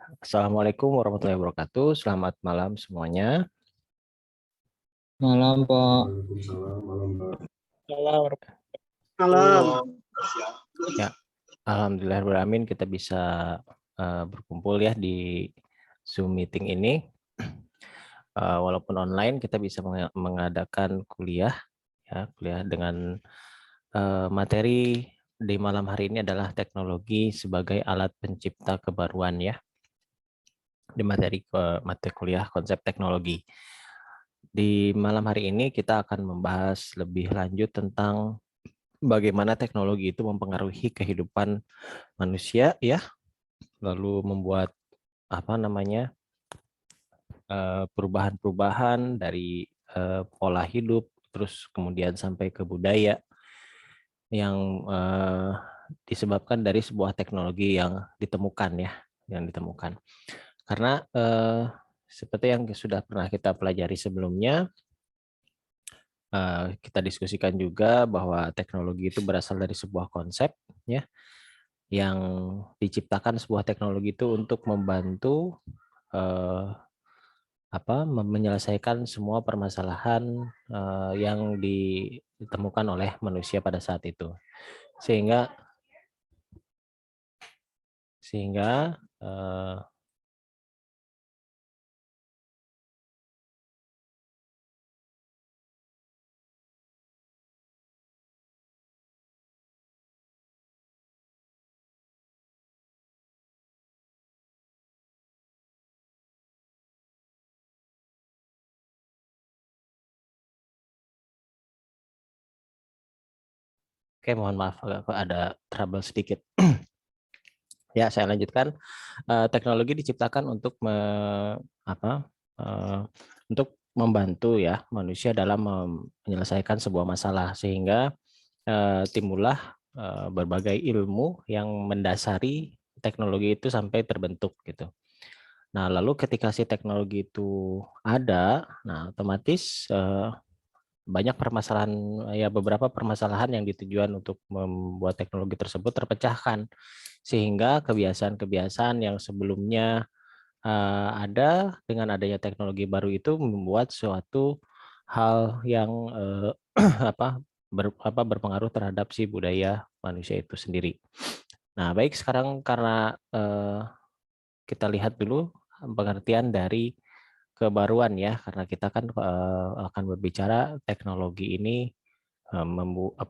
Assalamualaikum warahmatullahi wabarakatuh. Selamat malam semuanya. Malam, Pak. Malam. Ya, alhamdulillahirrahmanirrahim kita bisa berkumpul ya di Zoom meeting ini. Walaupun online kita bisa mengadakan kuliah ya, kuliah dengan materi di malam hari ini adalah teknologi sebagai alat pencipta kebaruan ya. Di materi kuliah konsep teknologi. Di malam hari ini kita akan membahas lebih lanjut tentang bagaimana teknologi itu mempengaruhi kehidupan manusia ya, lalu membuat perubahan-perubahan dari pola hidup, terus kemudian sampai ke budaya yang disebabkan dari sebuah teknologi yang ditemukan ya, Karena seperti yang sudah pernah kita pelajari sebelumnya, kita diskusikan juga bahwa teknologi itu berasal dari sebuah konsep ya, yang diciptakan sebuah teknologi itu untuk membantu menyelesaikan semua permasalahan yang ditemukan oleh manusia pada saat itu, sehingga oke, mohon maaf ada trouble sedikit. Ya, saya lanjutkan. Teknologi diciptakan untuk untuk membantu ya manusia dalam menyelesaikan sebuah masalah, sehingga timbullah berbagai ilmu yang mendasari teknologi itu sampai terbentuk gitu. Nah, lalu ketika si teknologi itu ada, nah otomatis banyak permasalahan ya, beberapa permasalahan yang ditujuan untuk membuat teknologi tersebut terpecahkan, sehingga kebiasaan-kebiasaan yang sebelumnya ada dengan adanya teknologi baru itu membuat suatu hal yang berpengaruh terhadap si budaya manusia itu sendiri. Nah, baik, sekarang karena kita lihat dulu pengertian dari kebaruan ya, karena kita kan akan berbicara teknologi ini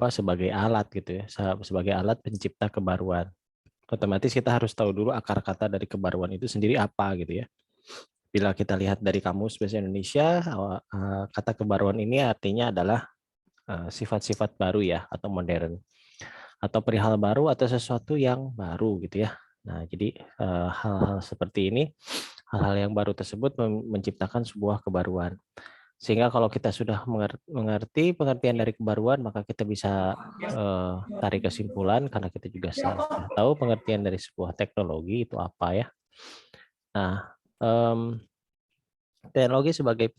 sebagai alat gitu ya, sebagai alat pencipta kebaruan. Otomatis kita harus tahu dulu akar kata dari kebaruan itu sendiri apa gitu ya. Bila kita lihat dari Kamus Bahasa Indonesia, kata kebaruan ini artinya adalah sifat-sifat baru ya, atau modern, atau perihal baru atau sesuatu yang baru gitu ya. Nah, jadi hal-hal seperti ini, hal-hal yang baru tersebut menciptakan sebuah kebaruan. Sehingga kalau kita sudah mengerti pengertian dari kebaruan, maka kita bisa tarik kesimpulan, karena kita juga sudah tahu pengertian dari sebuah teknologi itu apa ya. Nah, teknologi sebagai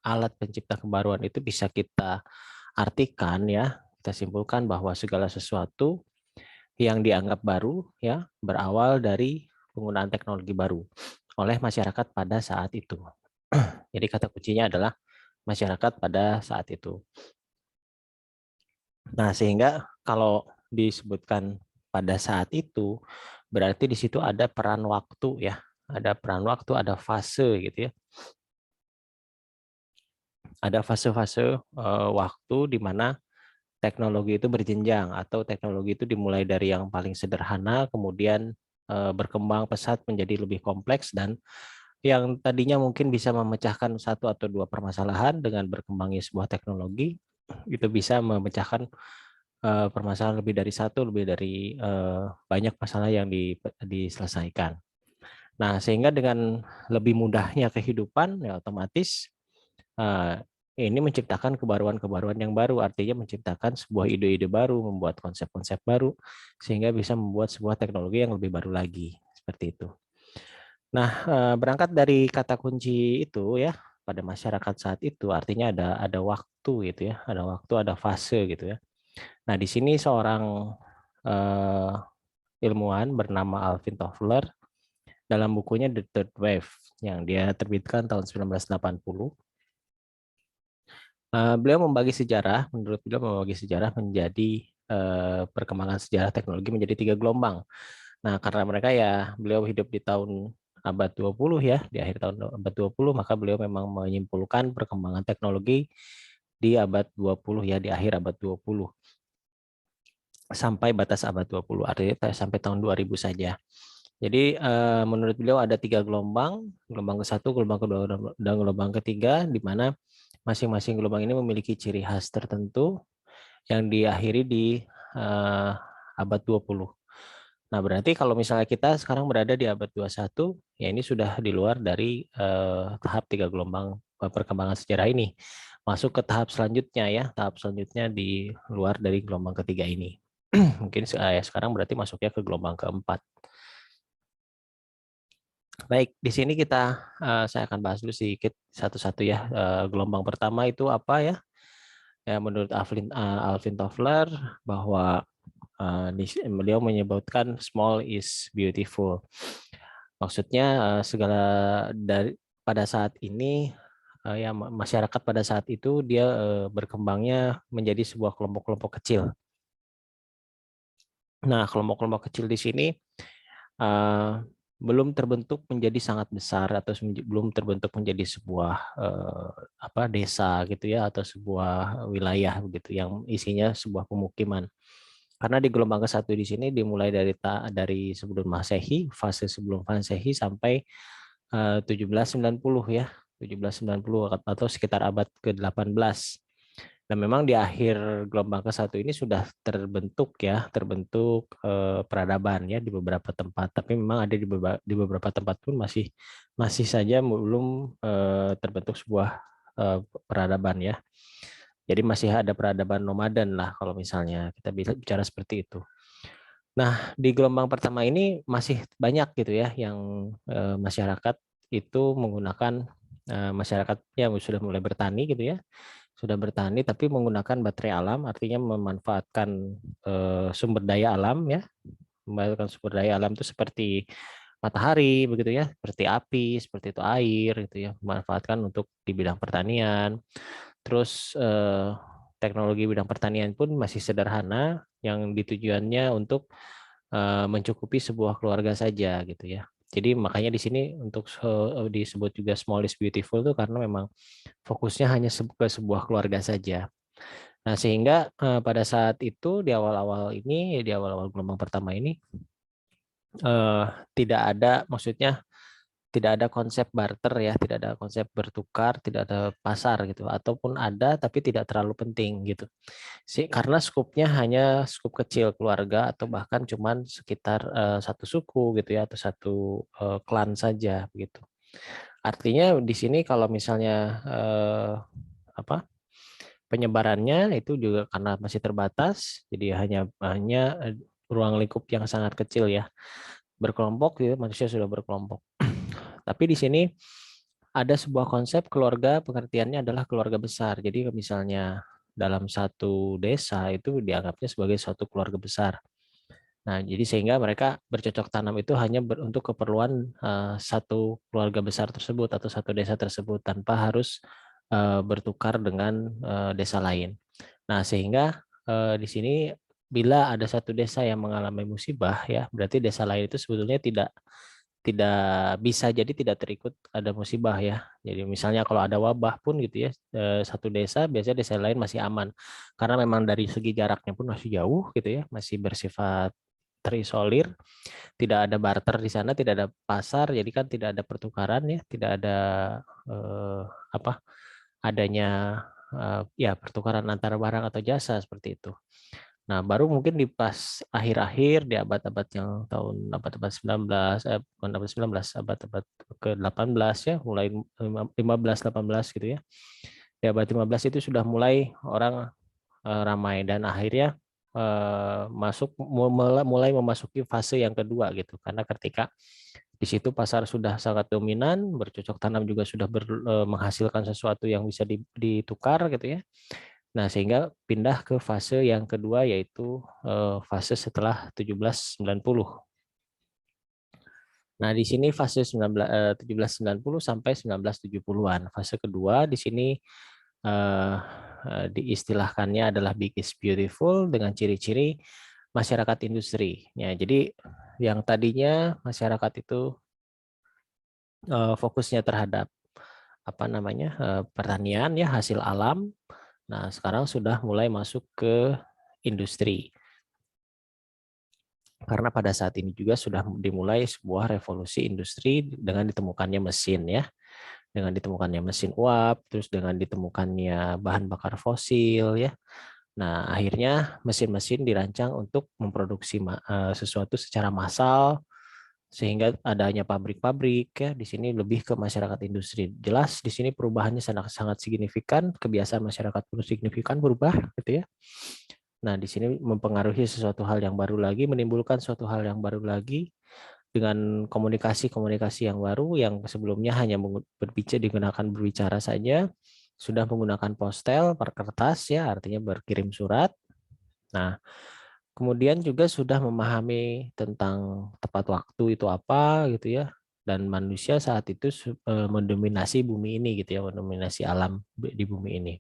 alat pencipta kebaruan itu bisa kita artikan ya, kita simpulkan bahwa segala sesuatu yang dianggap baru ya berawal dari penggunaan teknologi baru oleh masyarakat pada saat itu. Jadi kata kuncinya adalah masyarakat pada saat itu. Nah, sehingga kalau disebutkan pada saat itu, berarti di situ ada peran waktu ya. Ada peran waktu, ada fase gitu ya. Ada fase-fase waktu di mana teknologi itu berjenjang, atau teknologi itu dimulai dari yang paling sederhana, kemudian berkembang pesat menjadi lebih kompleks, dan yang tadinya mungkin bisa memecahkan satu atau dua permasalahan, dengan berkembangnya sebuah teknologi itu bisa memecahkan permasalahan lebih dari satu, lebih dari banyak masalah yang diselesaikan. Nah, sehingga dengan lebih mudahnya kehidupan, ya otomatis ini menciptakan kebaruan-kebaruan yang baru, artinya menciptakan sebuah ide-ide baru, membuat konsep-konsep baru, sehingga bisa membuat sebuah teknologi yang lebih baru lagi, seperti itu. Nah, berangkat dari kata kunci itu ya, pada masyarakat saat itu artinya ada waktu gitu ya, ada waktu, ada fase gitu ya. Nah, di sini seorang ilmuwan bernama Alvin Toffler dalam bukunya The Third Wave yang dia terbitkan tahun 1980. Beliau membagi sejarah, menurut beliau membagi sejarah menjadi perkembangan sejarah teknologi menjadi 3 gelombang. Nah, karena mereka ya beliau hidup di tahun abad 20 ya, di akhir tahun abad 20, maka beliau memang menyimpulkan perkembangan teknologi di abad 20 ya, di akhir abad 20 sampai batas abad 20, artinya sampai tahun 2000 saja. Jadi menurut beliau ada 3 gelombang, gelombang ke-1, gelombang kedua, dan gelombang ketiga, di mana masing-masing gelombang ini memiliki ciri khas tertentu yang diakhiri di abad 20. Nah, berarti kalau misalnya kita sekarang berada di abad 21, ya ini sudah di luar dari tahap 3 gelombang perkembangan sejarah ini. Masuk ke tahap selanjutnya ya, tahap selanjutnya di luar dari gelombang ketiga ini. Mungkin sekarang berarti masuknya ke gelombang keempat. Baik, di sini saya akan bahas dulu sedikit satu-satu ya. Gelombang pertama itu apa ya? Ya, menurut Alvin Toffler bahwa beliau menyebutkan small is beautiful. Maksudnya segala dari pada saat ini ya masyarakat pada saat itu dia berkembangnya menjadi sebuah kelompok-kelompok kecil. Nah, kelompok-kelompok kecil di sini belum terbentuk menjadi sangat besar atau belum terbentuk menjadi sebuah desa gitu ya, atau sebuah wilayah begitu yang isinya sebuah pemukiman. Karena di gelombang ke-1 di sini dimulai dari sebelum Masehi, fase sebelum Masehi sampai 1790 ya, 1790 atau sekitar abad ke-18. Dan memang di akhir gelombang ke-1 ini sudah terbentuk peradaban ya di beberapa tempat. Tapi memang ada di beberapa tempat pun masih saja belum terbentuk sebuah peradaban ya. Jadi masih ada peradaban nomaden lah kalau misalnya kita bicara seperti itu. Nah, di gelombang pertama ini masih banyak gitu ya yang masyarakat itu menggunakan masyarakat ya sudah mulai bertani gitu ya. Sudah bertani tapi menggunakan baterai alam, artinya memanfaatkan sumber daya alam ya. Memanfaatkan sumber daya alam itu seperti matahari begitu ya, seperti api, seperti itu air gitu ya. Memanfaatkan untuk di bidang pertanian. Terus teknologi bidang pertanian pun masih sederhana yang ditujuannya untuk mencukupi sebuah keluarga saja gitu ya. Jadi makanya di sini untuk disebut juga small is beautiful tuh karena memang fokusnya hanya ke sebuah keluarga saja. Nah, sehingga pada saat itu di awal-awal gelombang pertama ini eh, tidak ada, maksudnya tidak ada konsep barter ya, tidak ada konsep bertukar, tidak ada pasar gitu, ataupun ada tapi tidak terlalu penting gitu. Karena skupnya hanya skup kecil keluarga atau bahkan cuman sekitar satu suku gitu ya, atau satu klan saja begitu. Artinya di sini kalau misalnya penyebarannya itu juga karena masih terbatas, jadi hanya ruang lingkup yang sangat kecil ya. Berkelompok gitu, manusia sudah berkelompok. Tapi di sini ada sebuah konsep keluarga, pengertiannya adalah keluarga besar. Jadi misalnya dalam satu desa itu dianggapnya sebagai suatu keluarga besar. Nah, jadi sehingga mereka bercocok tanam itu hanya untuk keperluan satu keluarga besar tersebut atau satu desa tersebut tanpa harus bertukar dengan desa lain. Nah, sehingga di sini bila ada satu desa yang mengalami musibah ya, berarti desa lain itu sebetulnya tidak tidak bisa jadi tidak terikut ada musibah ya. Jadi misalnya kalau ada wabah pun gitu ya, satu desa biasanya desa lain masih aman karena memang dari segi jaraknya pun masih jauh gitu ya, masih bersifat terisolir, tidak ada barter di sana, tidak ada pasar, jadi kan tidak ada pertukaran ya, tidak ada eh, apa adanya ya pertukaran antara barang atau jasa seperti itu. Nah, baru mungkin di pas akhir-akhir di abad-abad yang tahun abad-abad 19, bukan abad 19, abad-abad ke-18 ya, mulai 15 18 gitu ya. Di abad 15 itu sudah mulai orang ramai dan akhirnya mulai memasuki fase yang kedua gitu. Karena ketika di situ pasar sudah sangat dominan, bercocok tanam juga sudah menghasilkan sesuatu yang bisa ditukar gitu ya. Nah, sehingga pindah ke fase yang kedua, yaitu fase setelah 1790. Nah, di sini fase 1790 sampai 1970-an. Fase kedua di sini eh, diistilahkannya adalah Big is Beautiful dengan ciri-ciri masyarakat industri. Ya, jadi yang tadinya masyarakat itu fokusnya terhadap apa namanya pertanian ya, hasil alam. Nah, sekarang sudah mulai masuk ke industri. Karena pada saat ini juga sudah dimulai sebuah revolusi industri dengan ditemukannya mesin ya, dengan ditemukannya mesin uap, terus dengan ditemukannya bahan bakar fosil ya. Nah, akhirnya mesin-mesin dirancang untuk memproduksi sesuatu secara massal, sehingga adanya pabrik-pabrik ya. Di sini lebih ke masyarakat industri. Jelas di sini perubahannya sangat signifikan, kebiasaan masyarakat pun signifikan berubah gitu ya. Nah, di sini mempengaruhi sesuatu hal yang baru lagi, menimbulkan suatu hal yang baru lagi dengan komunikasi-komunikasi yang baru yang sebelumnya hanya berbicara saja, sudah menggunakan postel per kertas ya, artinya berkirim surat. Nah, kemudian juga sudah memahami tentang tepat waktu itu apa gitu ya. Dan manusia saat itu mendominasi bumi ini gitu ya, mendominasi alam di bumi ini.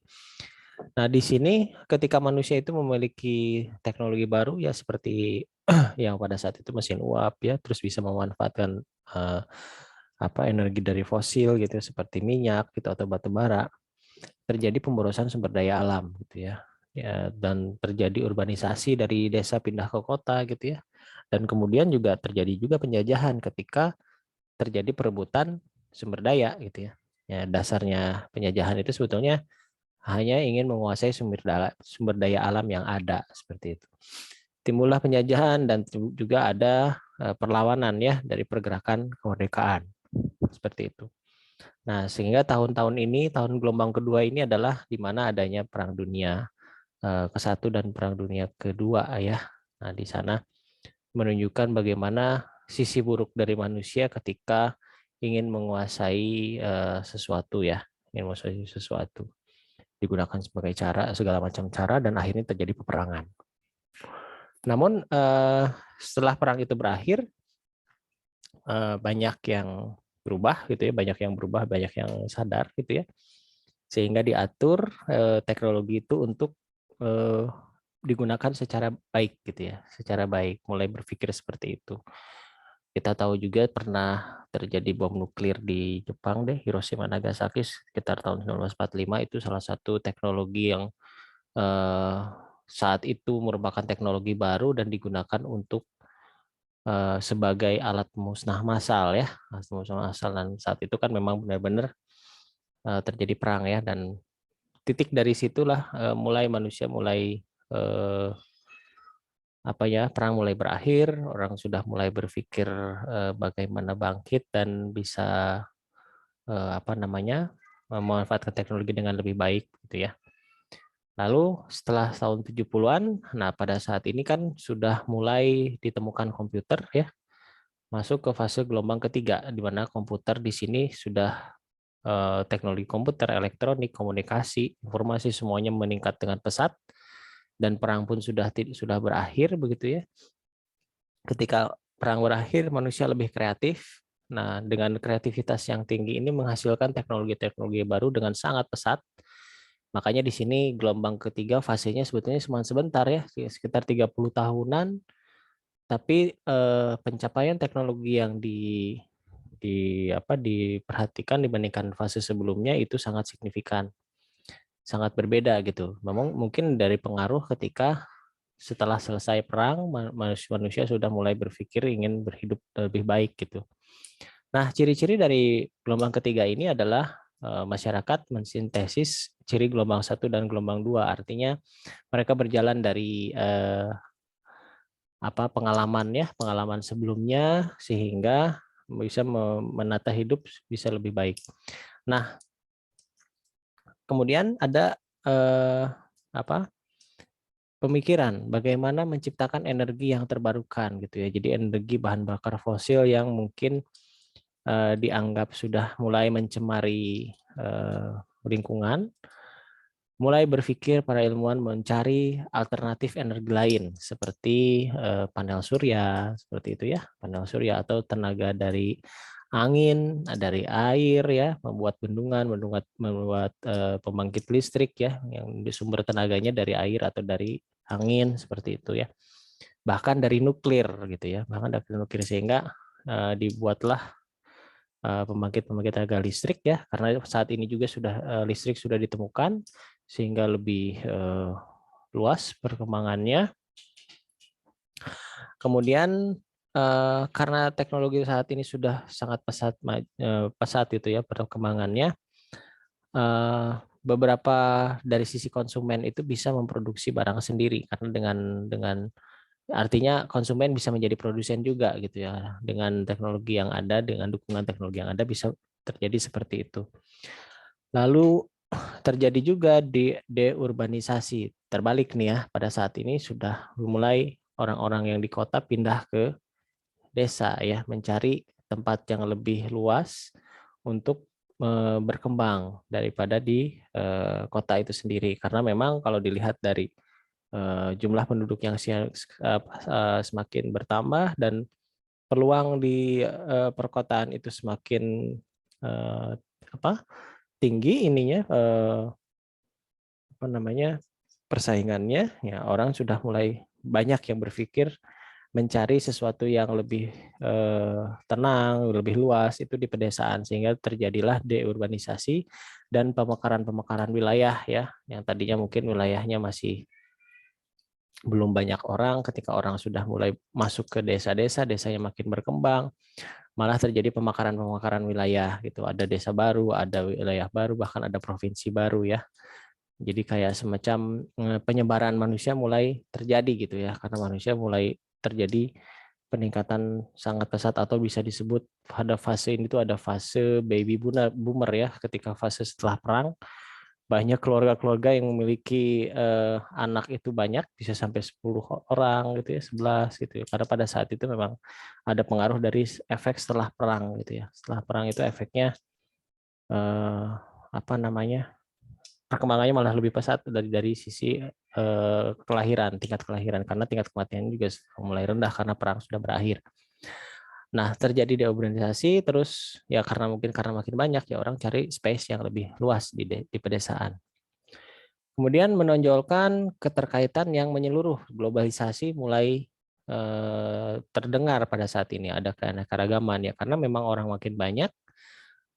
Nah, di sini ketika manusia itu memiliki teknologi baru ya seperti yang pada saat itu mesin uap ya, terus bisa memanfaatkan eh, energi dari fosil gitu seperti minyak gitu atau batu bara, terjadi pemborosan sumber daya alam gitu ya. Ya, dan terjadi urbanisasi dari desa pindah ke kota gitu ya. Dan kemudian juga terjadi juga penjajahan ketika terjadi perebutan sumber daya gitu ya. Ya, dasarnya penjajahan itu sebetulnya hanya ingin menguasai sumber daya alam yang ada seperti itu. Timbullah penjajahan dan juga ada perlawanan ya dari pergerakan kemerdekaan seperti itu. Nah, sehingga tahun-tahun ini, tahun gelombang kedua ini adalah di mana adanya Perang Dunia ke-1 dan Perang Dunia kedua ya. Nah, di sana menunjukkan bagaimana sisi buruk dari manusia ketika ingin menguasai sesuatu ya, ingin menguasai sesuatu, digunakan sebagai cara segala macam cara dan akhirnya terjadi peperangan. Namun setelah perang itu berakhir banyak yang berubah gitu ya, banyak yang berubah, banyak yang sadar gitu ya, sehingga diatur teknologi itu untuk digunakan secara baik gitu ya, secara baik, mulai berpikir seperti itu. Kita tahu juga pernah terjadi bom nuklir di Jepang deh, Hiroshima Nagasaki sekitar tahun 1945, itu salah satu teknologi yang saat itu merupakan teknologi baru dan digunakan untuk sebagai alat musnah massal ya, alat musnah massal. Dan saat itu kan memang benar-benar terjadi perang ya, dan titik dari situlah mulai manusia mulai perang mulai berakhir, orang sudah mulai berpikir bagaimana bangkit dan bisa memanfaatkan teknologi dengan lebih baik gitu ya. Lalu setelah tahun 70-an, nah pada saat ini kan sudah mulai ditemukan komputer ya, masuk ke fase gelombang ketiga, di mana komputer di sini sudah teknologi komputer, elektronik, komunikasi, informasi semuanya meningkat dengan pesat, dan perang pun sudah berakhir begitu ya. Ketika perang berakhir, manusia lebih kreatif. Nah, dengan kreativitas yang tinggi ini menghasilkan teknologi-teknologi baru dengan sangat pesat. Makanya di sini gelombang ketiga fasenya sebetulnya cuma sebentar ya, sekitar 30 tahunan, tapi pencapaian teknologi yang diperhatikan dibandingkan fase sebelumnya itu sangat signifikan, sangat berbeda gitu. Memang mungkin dari pengaruh ketika setelah selesai perang manusia sudah mulai berpikir ingin berhidup lebih baik gitu. Nah, ciri-ciri dari gelombang ketiga ini adalah masyarakat mensintesis ciri gelombang 1 dan gelombang 2. Artinya mereka berjalan dari pengalaman sebelumnya sehingga bisa menata hidup bisa lebih baik. Nah, kemudian ada pemikiran bagaimana menciptakan energi yang terbarukan gitu ya. Jadi energi bahan bakar fosil yang mungkin dianggap sudah mulai mencemari lingkungan. mulai berpikir para ilmuwan mencari alternatif energi lain seperti panel surya, seperti itu ya, panel surya atau tenaga dari angin, dari air ya, membuat bendungan, membuat pembangkit listrik ya, yang sumber tenaganya dari air atau dari angin seperti itu ya. Bahkan dari nuklir gitu ya, bahkan dari nuklir sehingga dibuatlah pembangkit tenaga listrik ya, karena saat ini juga sudah listrik sudah ditemukan sehingga lebih luas perkembangannya. Kemudian karena teknologi saat ini sudah sangat pesat itu ya perkembangannya, beberapa dari sisi konsumen itu bisa memproduksi barang sendiri karena dengan artinya konsumen bisa menjadi produsen juga gitu ya, dengan teknologi yang ada, dengan dukungan teknologi yang ada bisa terjadi seperti itu. Lalu terjadi juga deurbanisasi. Terbalik nih ya, pada saat ini sudah mulai orang-orang yang di kota pindah ke desa ya, mencari tempat yang lebih luas untuk berkembang daripada di kota itu sendiri. Karena memang kalau dilihat dari jumlah penduduk yang semakin bertambah dan peluang di perkotaan itu semakin eh, tinggi ininya persaingannya ya, orang sudah mulai banyak yang berpikir mencari sesuatu yang lebih tenang, lebih luas itu di pedesaan sehingga terjadilah deurbanisasi dan pemekaran wilayah ya, yang tadinya mungkin wilayahnya masih belum banyak orang, ketika orang sudah mulai masuk ke desa-desa, desanya makin berkembang, malah terjadi pemekaran wilayah gitu. Ada desa baru, ada wilayah baru, bahkan ada provinsi baru ya. Jadi kayak semacam penyebaran manusia mulai terjadi gitu ya, karena manusia mulai terjadi peningkatan sangat pesat atau bisa disebut pada fase ini tuh ada fase baby boomer ya, ketika fase setelah perang banyak keluarga-keluarga yang memiliki anak itu banyak, bisa sampai 10 orang gitu ya, 11 gitu ya. Karena pada saat itu memang ada pengaruh dari efek setelah perang gitu ya. Setelah perang itu efeknya eh, apa namanya? Perkembangannya malah lebih pesat dari sisi kelahiran, tingkat kelahiran, karena tingkat kematian juga mulai rendah karena perang sudah berakhir. Nah, terjadi deurbanisasi terus ya karena makin banyak ya orang cari space yang lebih luas di pedesaan. Kemudian menonjolkan keterkaitan yang menyeluruh, globalisasi mulai terdengar pada saat ini, ada keanekaragaman ya, karena memang orang makin banyak,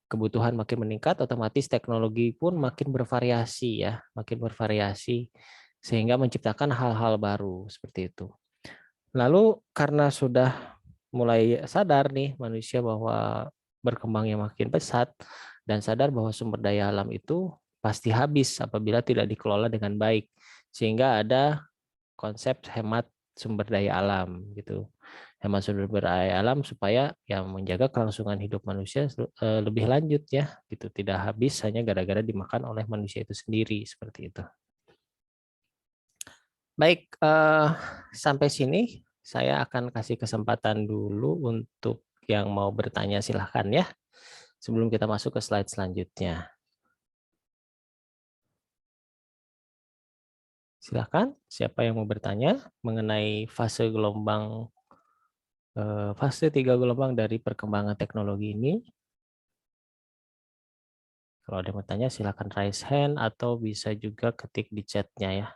kebutuhan makin meningkat, otomatis teknologi pun makin bervariasi ya, makin bervariasi sehingga menciptakan hal-hal baru seperti itu. Lalu karena sudah mulai sadar nih manusia bahwa berkembangnya makin pesat dan sadar bahwa sumber daya alam itu pasti habis apabila tidak dikelola dengan baik, sehingga ada konsep hemat sumber daya alam gitu, hemat sumber daya alam supaya yang menjaga kelangsungan hidup manusia lebih lanjut ya gitu, tidak habis hanya gara-gara dimakan oleh manusia itu sendiri seperti itu. Baik, sampai sini saya akan kasih kesempatan dulu untuk yang mau bertanya, silahkan ya, sebelum kita masuk ke slide selanjutnya. Silahkan, siapa yang mau bertanya mengenai fase 3 gelombang dari perkembangan teknologi ini. Kalau ada yang mau bertanya, silahkan raise hand atau bisa juga ketik di chatnya ya.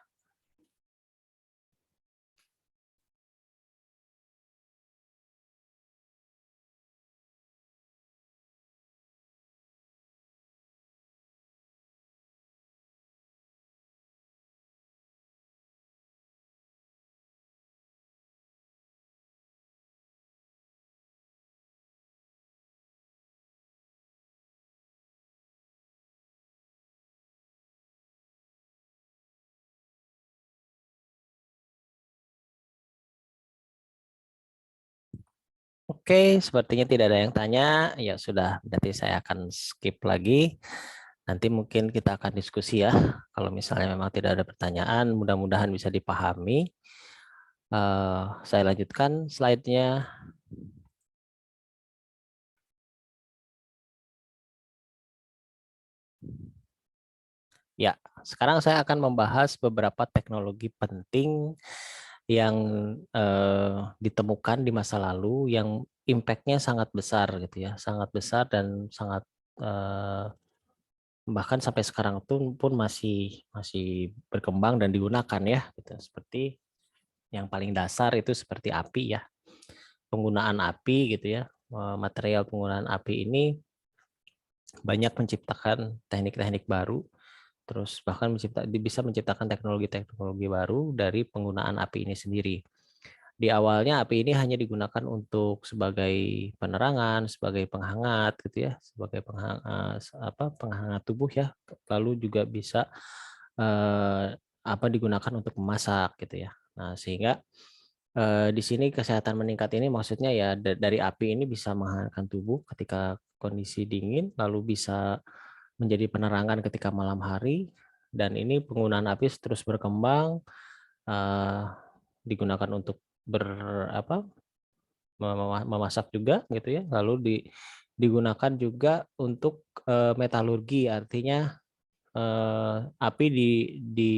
Oke, sepertinya tidak ada yang tanya. Ya sudah, berarti saya akan skip lagi. Nanti mungkin kita akan diskusi ya. Kalau misalnya memang tidak ada pertanyaan, mudah-mudahan bisa dipahami. Saya lanjutkan slide-nya. Ya, sekarang saya akan membahas beberapa teknologi penting yang ditemukan di masa lalu yang impact-nya sangat besar gitu ya, sangat besar dan sangat bahkan sampai sekarang pun masih masih berkembang dan digunakan ya gitu. Seperti yang paling dasar itu seperti api ya. Penggunaan api gitu ya. Material penggunaan api ini banyak menciptakan teknik-teknik baru, terus bahkan bisa menciptakan teknologi-teknologi baru dari penggunaan api ini sendiri. Di awalnya api ini hanya digunakan untuk sebagai penerangan, sebagai penghangat gitu ya, sebagai penghangat tubuh ya. Lalu juga bisa digunakan untuk memasak gitu ya. Nah, sehingga di sini kesehatan meningkat ini maksudnya ya dari api ini bisa menghangatkan tubuh ketika kondisi dingin, lalu bisa menjadi penerangan ketika malam hari, dan ini penggunaan api terus berkembang, digunakan untuk ber apa, memasak juga gitu ya, lalu digunakan juga untuk, metalurgi, artinya, api di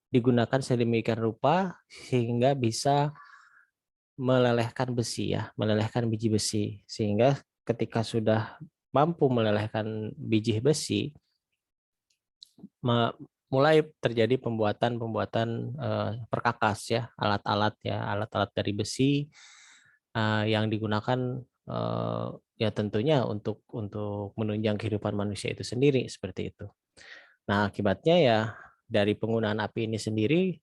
digunakan sedemikian rupa sehingga bisa melelehkan besi ya, melelehkan biji besi, sehingga ketika sudah mampu melelehkan biji besi, mulai terjadi pembuatan perkakas ya, alat-alat dari besi yang digunakan ya tentunya untuk menunjang kehidupan manusia itu sendiri seperti itu. Nah, akibatnya ya dari penggunaan api ini sendiri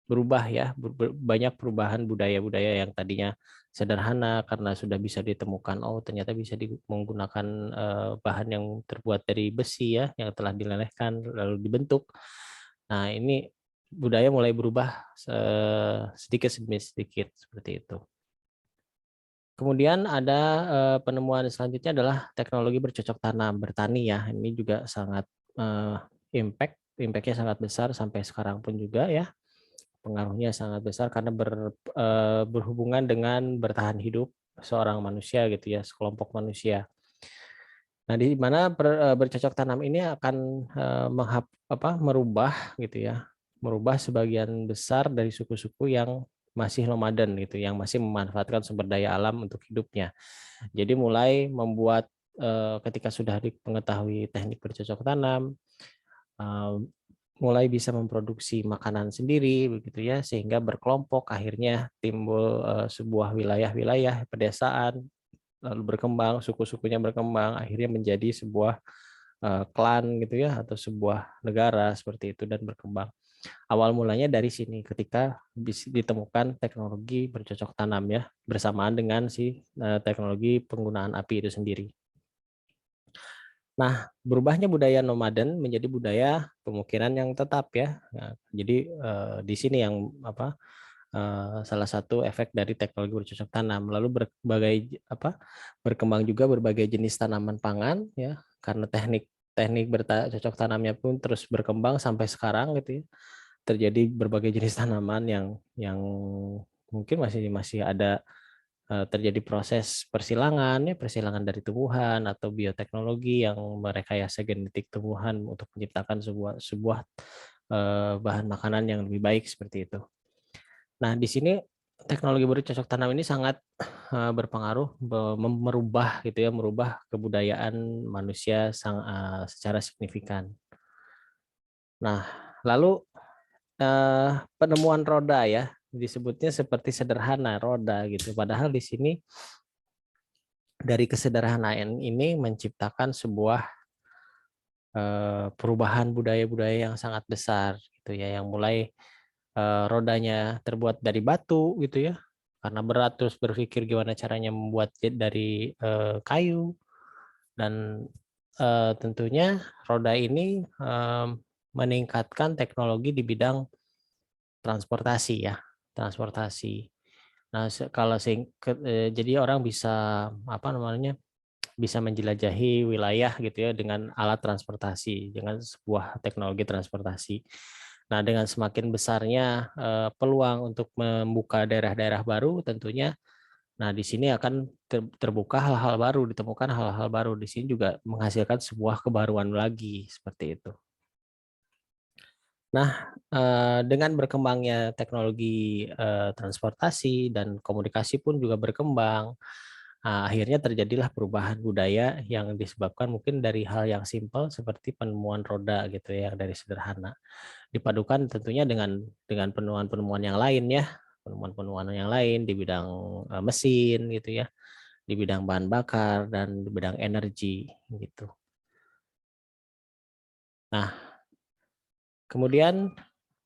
berubah ya, banyak perubahan budaya-budaya yang tadinya sederhana karena sudah bisa ditemukan, oh ternyata bisa menggunakan bahan yang terbuat dari besi ya, yang telah dilelehkan lalu dibentuk. Nah, ini budaya mulai berubah sedikit demi sedikit seperti itu. Kemudian ada penemuan selanjutnya adalah teknologi bercocok tanam, bertani ya. Ini juga sangat impact-nya sangat besar sampai sekarang pun juga ya. Pengaruhnya sangat besar karena berhubungan dengan bertahan hidup seorang manusia gitu ya, sekelompok manusia. Nah, di mana bercocok tanam ini akan merubah gitu ya, merubah sebagian besar dari suku-suku yang masih nomaden gitu, yang masih memanfaatkan sumber daya alam untuk hidupnya. Jadi mulai membuat ketika sudah mengetahui teknik bercocok tanam, eh, mulai bisa memproduksi makanan sendiri begitu ya, sehingga berkelompok akhirnya timbul sebuah wilayah-wilayah pedesaan, lalu berkembang, suku-sukunya berkembang, akhirnya menjadi sebuah klan gitu ya, atau sebuah negara seperti itu dan berkembang. Awal mulanya dari sini ketika ditemukan teknologi bercocok tanam ya, bersamaan dengan teknologi penggunaan api itu sendiri. Nah, berubahnya budaya nomaden menjadi budaya pemukiman yang tetap ya. Nah, jadi di sini yang salah satu efek dari teknologi bercocok tanam. Lalu berkembang juga berbagai jenis tanaman pangan ya, karena teknik bercocok tanamnya pun terus berkembang sampai sekarang gitu ya. Terjadi berbagai jenis tanaman yang mungkin masih ada terjadi proses persilangan ya, persilangan dari tumbuhan atau bioteknologi yang merekayasa genetik tumbuhan untuk menciptakan sebuah bahan makanan yang lebih baik seperti itu. Nah, di sini teknologi bercocok tanam ini sangat berpengaruh merubah gitu ya, merubah kebudayaan manusia secara signifikan. Nah, lalu penemuan roda ya, disebutnya seperti sederhana roda gitu. Padahal di sini dari kesederhanaan ini menciptakan sebuah perubahan budaya-budaya yang sangat besar gitu ya, yang mulai rodanya terbuat dari batu gitu ya, karena berat, terus berpikir gimana caranya membuat dari kayu, dan tentunya roda ini meningkatkan teknologi di bidang transportasi ya, transportasi. Nah, jadi orang bisa bisa menjelajahi wilayah gitu ya dengan alat transportasi, dengan sebuah teknologi transportasi. Nah, dengan semakin besarnya peluang untuk membuka daerah-daerah baru tentunya, nah di sini akan terbuka hal-hal baru, ditemukan hal-hal baru. Di sini juga menghasilkan sebuah kebaruan lagi seperti itu. Nah, dengan berkembangnya teknologi transportasi dan komunikasi pun juga berkembang, akhirnya terjadilah perubahan budaya yang disebabkan mungkin dari hal yang simpel seperti penemuan roda gitu ya, dari sederhana. Dipadukan tentunya dengan penemuan-penemuan yang lain ya, penemuan-penemuan yang lain di bidang mesin gitu ya, di bidang bahan bakar dan di bidang energi gitu. Nah, kemudian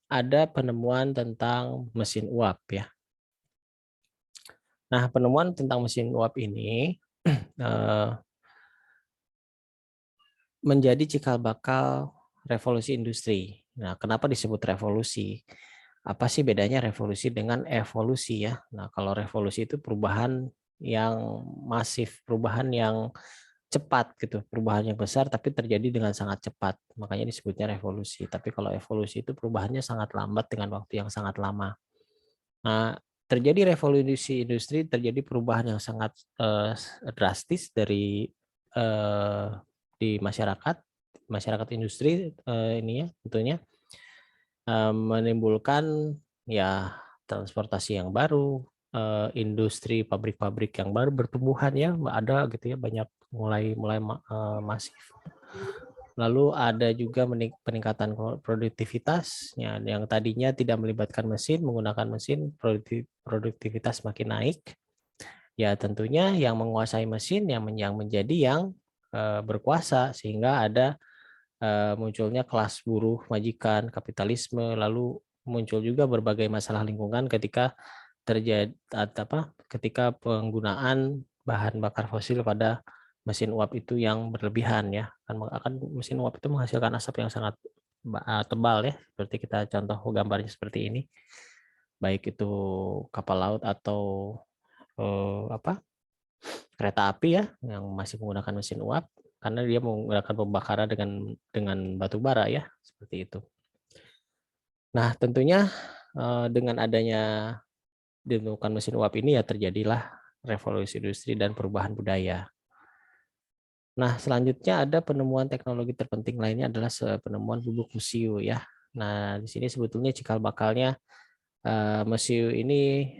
ada penemuan tentang mesin uap ya. Nah, penemuan tentang mesin uap ini eh, menjadi cikal bakal revolusi industri. Nah, kenapa disebut revolusi? Apa sih bedanya revolusi dengan evolusi ya? Nah, kalau revolusi itu perubahan yang masif, perubahan yang cepat gitu, perubahan yang besar tapi terjadi dengan sangat cepat. Makanya disebutnya revolusi. Tapi kalau evolusi itu perubahannya sangat lambat dengan waktu yang sangat lama. Nah, terjadi revolusi industri, terjadi perubahan yang sangat drastis dari eh, di masyarakat industri ini ya tentunya menimbulkan ya transportasi yang baru, industri pabrik-pabrik yang baru bertumbuhan ya ada gitu ya banyak mulai mulai masif. Lalu ada juga peningkatan produktivitasnya yang tadinya tidak melibatkan mesin, menggunakan mesin, produktivitas makin naik. Ya tentunya yang menguasai mesin yang menjadi yang berkuasa sehingga ada munculnya kelas buruh, majikan, kapitalisme, lalu muncul juga berbagai masalah lingkungan ketika terjadi ketika penggunaan bahan bakar fosil pada mesin uap itu yang berlebihan ya akan mesin uap itu menghasilkan asap yang sangat tebal ya seperti kita contoh gambarnya seperti ini baik itu kapal laut atau kereta api ya yang masih menggunakan mesin uap karena dia menggunakan pembakaran dengan batu bara ya seperti itu. Nah tentunya dengan adanya ditemukan mesin uap ini ya terjadilah revolusi industri dan perubahan budaya. Nah, selanjutnya ada penemuan teknologi terpenting lainnya adalah penemuan bubuk mesiu ya. Nah, di sini sebetulnya cikal bakalnya mesiu ini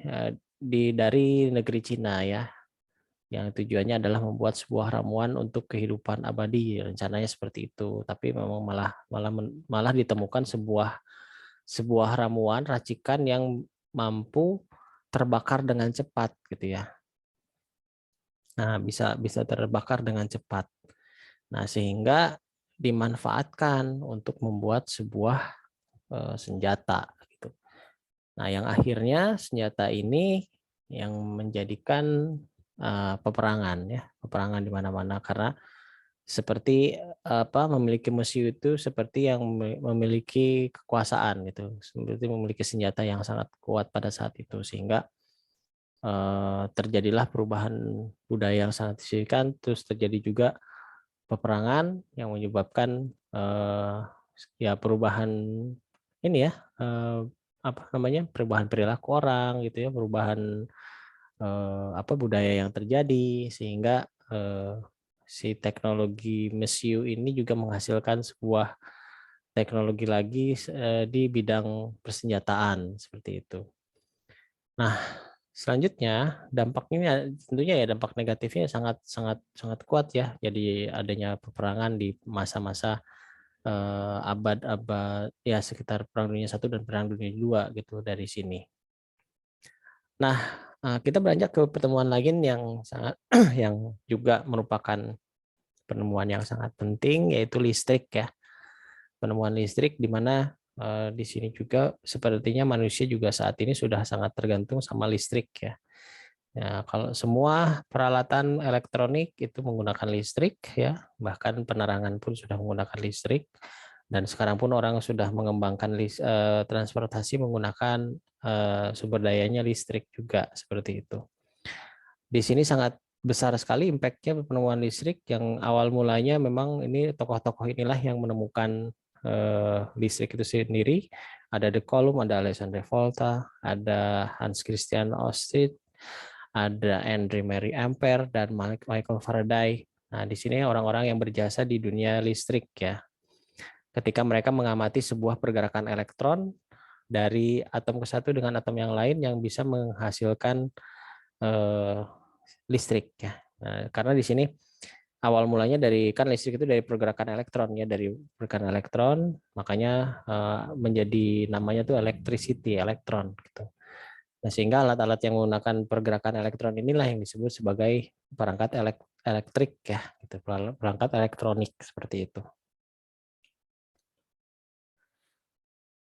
dari negeri Cina ya, yang tujuannya adalah membuat sebuah ramuan untuk kehidupan abadi, rencananya seperti itu. Tapi memang malah ditemukan sebuah ramuan racikan yang mampu terbakar dengan cepat gitu ya. Nah, bisa bisa terbakar dengan cepat. Nah, sehingga dimanfaatkan untuk membuat sebuah senjata gitu. Nah, yang akhirnya senjata ini yang menjadikan peperangan ya, peperangan di mana-mana karena seperti memiliki mesiu itu seperti yang memiliki kekuasaan gitu, seperti memiliki senjata yang sangat kuat pada saat itu sehingga terjadilah perubahan budaya yang sangat signifikan, terus terjadi juga peperangan yang menyebabkan ya perubahan ini ya perubahan perilaku orang gitu ya perubahan budaya yang terjadi sehingga si teknologi mesiu ini juga menghasilkan sebuah teknologi lagi di bidang persenjataan seperti itu. Nah, selanjutnya dampaknya tentunya ya dampak negatifnya sangat sangat sangat kuat ya. Jadi adanya peperangan di masa-masa abad-abad ya sekitar Perang Dunia I dan Perang Dunia II gitu dari sini. Nah, kita beranjak ke pertemuan lain yang sangat yang juga merupakan penemuan yang sangat penting yaitu listrik ya. Penemuan listrik di mana di sini juga sepertinya manusia juga saat ini sudah sangat tergantung sama listrik ya. Ya, kalau semua peralatan elektronik itu menggunakan listrik ya, bahkan penerangan pun sudah menggunakan listrik dan sekarang pun orang sudah mengembangkan transportasi menggunakan sumber dayanya listrik juga seperti itu. Di sini sangat besar sekali impact-nya penemuan listrik yang awal mulanya memang ini tokoh-tokoh inilah yang menemukan listrik itu sendiri. Ada De Coulomb, ada Alexandre Volta, ada Hans Christian Ørsted, ada Henry Marie Ampere dan Michael Faraday. Nah, di sini orang-orang yang berjasa di dunia listrik ya. ketika mereka mengamati sebuah pergerakan elektron dari atom ke satu dengan atom yang lain yang bisa menghasilkan listrik ya. Nah, karena di sini awal mulanya dari kan listrik itu dari pergerakan elektron ya, dari pergerakan elektron, makanya menjadi namanya tuh electricity, elektron gitu. Nah, sehingga alat-alat yang menggunakan pergerakan elektron inilah yang disebut sebagai perangkat elektrik ya, gitu, perangkat elektronik seperti itu.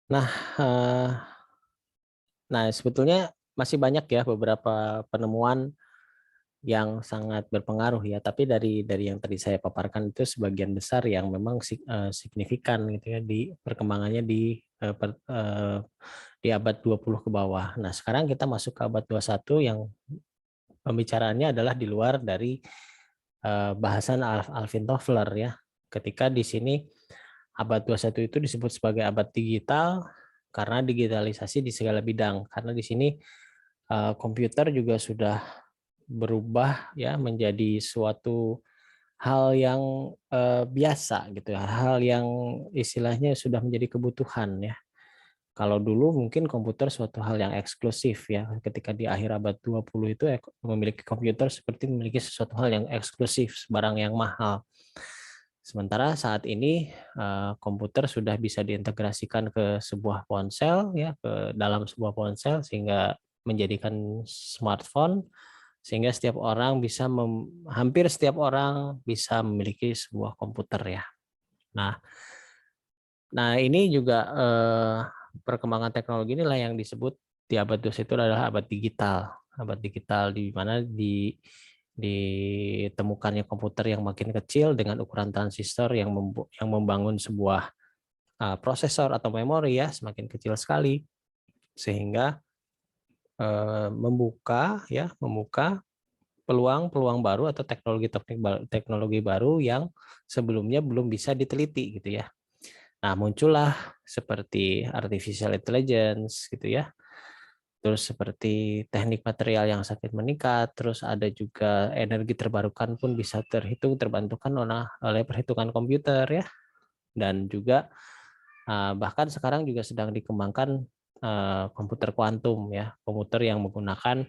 Nah, sebetulnya masih banyak ya beberapa penemuan yang sangat berpengaruh ya, tapi dari yang tadi saya paparkan itu sebagian besar yang memang signifikan gitu ya di perkembangannya di abad 20 ke bawah. Nah, sekarang kita masuk ke abad 21 yang pembicaraannya adalah di luar dari bahasan Alvin Toffler ya. Ketika di sini abad 21 itu disebut sebagai abad digital karena digitalisasi di segala bidang. Karena di sini komputer juga sudah berubah ya menjadi suatu hal yang biasa gitu ya, hal yang istilahnya sudah menjadi kebutuhan ya. Kalau dulu mungkin komputer suatu hal yang eksklusif ya, ketika di akhir abad 20 itu memiliki komputer seperti memiliki sesuatu hal yang eksklusif, barang yang mahal. Sementara saat ini komputer sudah bisa diintegrasikan ke sebuah ponsel ya, ke dalam sebuah ponsel sehingga menjadikan smartphone sehingga setiap orang bisa hampir setiap orang bisa memiliki sebuah komputer ya. Nah, ini juga perkembangan teknologi inilah yang disebut di abad 21 itu adalah abad digital. Abad digital di mana ditemukannya komputer yang makin kecil dengan ukuran transistor yang membangun sebuah prosesor atau memori ya semakin kecil sekali sehingga membuka peluang-peluang baru atau teknologi baru yang sebelumnya belum bisa diteliti gitu ya. Nah, muncullah seperti artificial intelligence gitu ya. Terus seperti teknik material yang sangat meningkat, terus ada juga energi terbarukan pun bisa terbantukan oleh perhitungan komputer ya. Dan juga bahkan sekarang juga sedang dikembangkan komputer kuantum ya, komputer yang menggunakan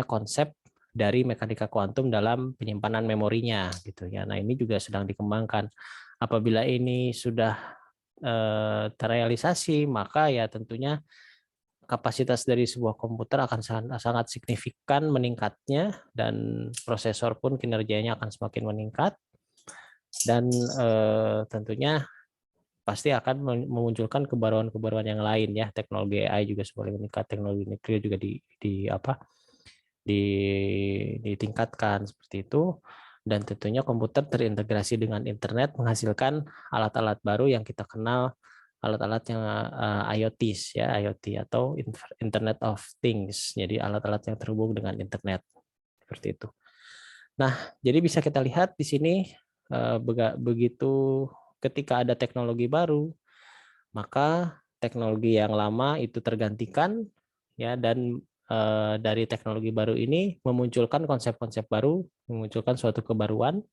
konsep dari mekanika kuantum dalam penyimpanan memorinya gitu ya. Nah, ini juga sedang dikembangkan. Apabila ini sudah terrealisasi, maka ya tentunya kapasitas dari sebuah komputer akan sangat signifikan meningkatnya dan prosesor pun kinerjanya akan semakin meningkat dan tentunya pasti akan memunculkan kebaruan-kebaruan yang lain ya. Teknologi AI juga semakin meningkat, teknologi nuklir juga ditingkatkan seperti itu, dan tentunya komputer terintegrasi dengan internet menghasilkan alat-alat baru yang kita kenal alat-alat yang IoT ya, IoT atau Internet of Things, jadi alat-alat yang terhubung dengan internet seperti itu. Nah, jadi bisa kita lihat di sini begitu ketika ada teknologi baru, maka teknologi yang lama itu tergantikan ya, dan dari teknologi baru ini memunculkan konsep-konsep baru, memunculkan suatu kebaruan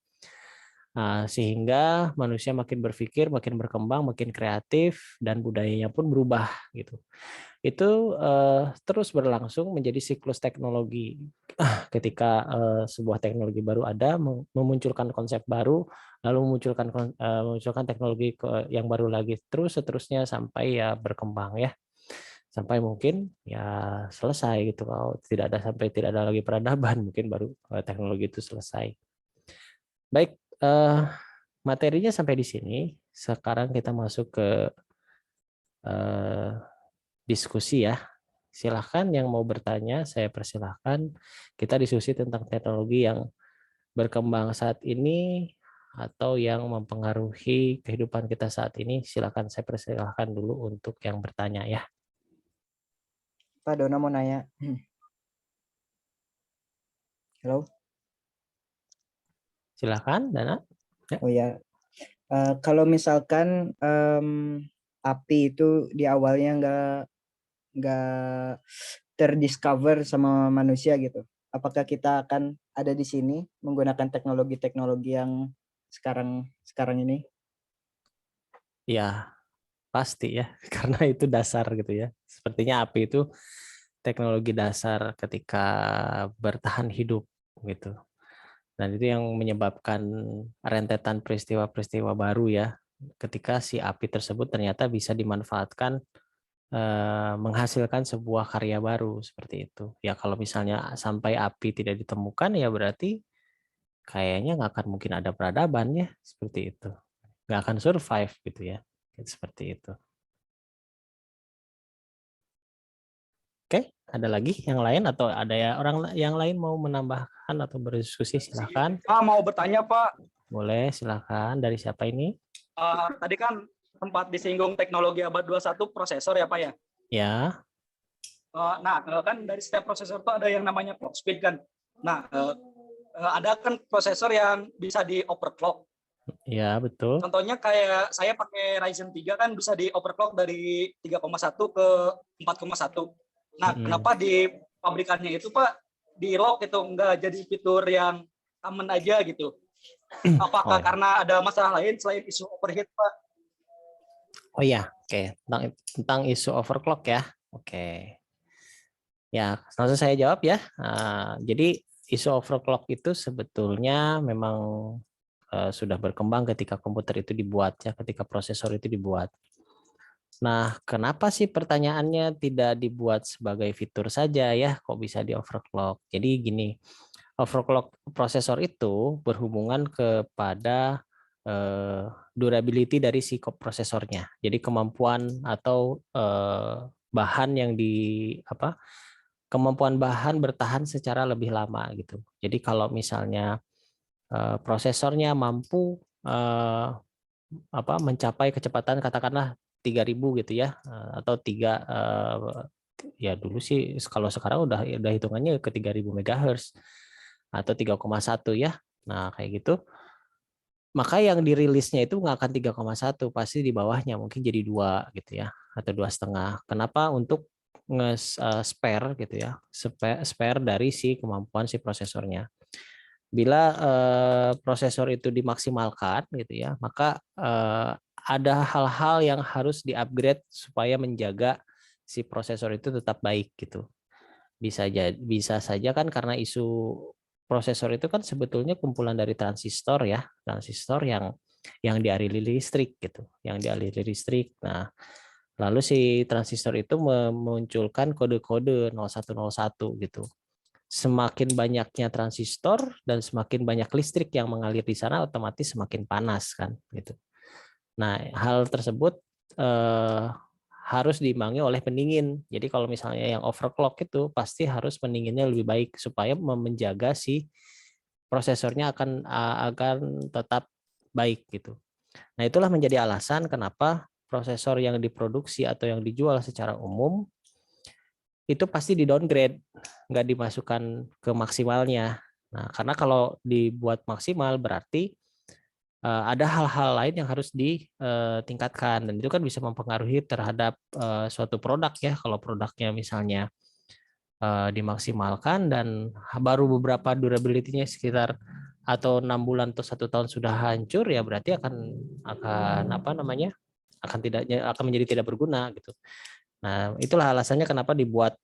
sehingga manusia makin berpikir, makin berkembang, makin kreatif dan budayanya pun berubah gitu. Itu terus berlangsung menjadi siklus teknologi. Ketika sebuah teknologi baru ada, memunculkan konsep baru, lalu memunculkan teknologi yang baru lagi, terus seterusnya sampai ya berkembang ya, sampai mungkin ya selesai gitu. Kalau tidak ada lagi peradaban, mungkin baru teknologi itu selesai. Baik, materinya sampai di sini. Sekarang kita masuk ke diskusi ya. Silahkan yang mau bertanya, saya persilahkan. Kita diskusi tentang teknologi yang berkembang saat ini atau yang mempengaruhi kehidupan kita saat ini. Silahkan, saya persilahkan dulu untuk yang bertanya ya. Pak Dona mau nanya. Halo. Silahkan, Dana. Ya. Oh ya. Kalau misalkan api itu di awalnya nggak terdiscover sama manusia gitu, apakah kita akan ada di sini menggunakan teknologi-teknologi yang sekarang ini? Ya, pasti ya, karena itu dasar gitu ya. Sepertinya api itu teknologi dasar ketika bertahan hidup gitu. Dan itu yang menyebabkan rentetan peristiwa-peristiwa baru ya. Ketika si api tersebut ternyata bisa dimanfaatkan menghasilkan sebuah karya baru seperti itu. Ya kalau misalnya sampai api tidak ditemukan ya berarti kayaknya nggak akan mungkin ada peradaban ya seperti itu. Nggak akan survive gitu ya. Seperti itu. Oke, ada lagi yang lain atau ada ya orang yang lain mau menambahkan atau berdiskusi silahkan. Mau bertanya Pak, Boleh silahkan. Dari siapa ini? tadi kan sempat disinggung teknologi abad 21 prosesor ya Pak ya. Ya, Nah, kan dari setiap prosesor itu ada yang namanya clock speed kan. Nah, ada kan prosesor yang bisa di overclock. ya betul. Contohnya kayak saya pakai Ryzen 3 kan bisa di overclock dari 3,1 ke 4,1. Nah, kenapa di pabrikannya itu Pak di lock itu enggak jadi fitur yang common aja gitu? Apakah karena ada masalah lain selain isu overheat Pak? Oh iya, oke. Tentang isu overclock ya. Oke. Ya, langsung saya jawab ya. Jadi isu overclock itu sebetulnya memang sudah berkembang ketika komputer itu dibuat ya, ketika prosesor itu dibuat. Nah, kenapa sih pertanyaannya tidak dibuat sebagai fitur saja ya? Kok bisa di overclock? Jadi gini, overclock prosesor itu berhubungan kepada durability dari si prosesornya. Jadi kemampuan atau bahan yang kemampuan bahan bertahan secara lebih lama gitu. Jadi kalau misalnya prosesornya mampu mencapai kecepatan katakanlah 3.000 gitu ya, atau 3 ya dulu sih kalau sekarang udah hitungannya ke 3.000 MHz atau 3,1 ya. Nah, kayak gitu. Maka yang dirilisnya itu nggak akan 3,1, pasti di bawahnya mungkin jadi 2 gitu ya, atau 2,5. Kenapa? Untuk spare gitu ya, spare dari si kemampuan si prosesornya. Bila prosesor itu dimaksimalkan gitu ya, maka ada hal-hal yang harus di-upgrade supaya menjaga si prosesor itu tetap baik gitu. Bisa saja kan karena isu prosesor itu kan sebetulnya kumpulan dari transistor ya, transistor yang dialiri listrik gitu, yang dialiri listrik. Nah, lalu si transistor itu memunculkan kode-kode 0101 gitu. Semakin banyaknya transistor dan semakin banyak listrik yang mengalir di sana, otomatis semakin panas kan gitu. Nah, hal tersebut eh, harus diimbangi oleh pendingin. Jadi kalau misalnya yang overclock itu pasti harus pendinginnya lebih baik supaya menjaga si prosesornya akan tetap baik gitu. Nah, itulah menjadi alasan kenapa prosesor yang diproduksi atau yang dijual secara umum itu pasti di downgrade, nggak dimasukkan ke maksimalnya. Nah, karena kalau dibuat maksimal berarti ada hal-hal lain yang harus ditingkatkan dan itu kan bisa mempengaruhi terhadap suatu produk ya. Kalau produknya misalnya dimaksimalkan dan baru beberapa durability-nya sekitar atau 6 bulan atau 1 tahun sudah hancur ya berarti akan apa namanya akan menjadi tidak berguna gitu. Nah, itulah alasannya kenapa dibuat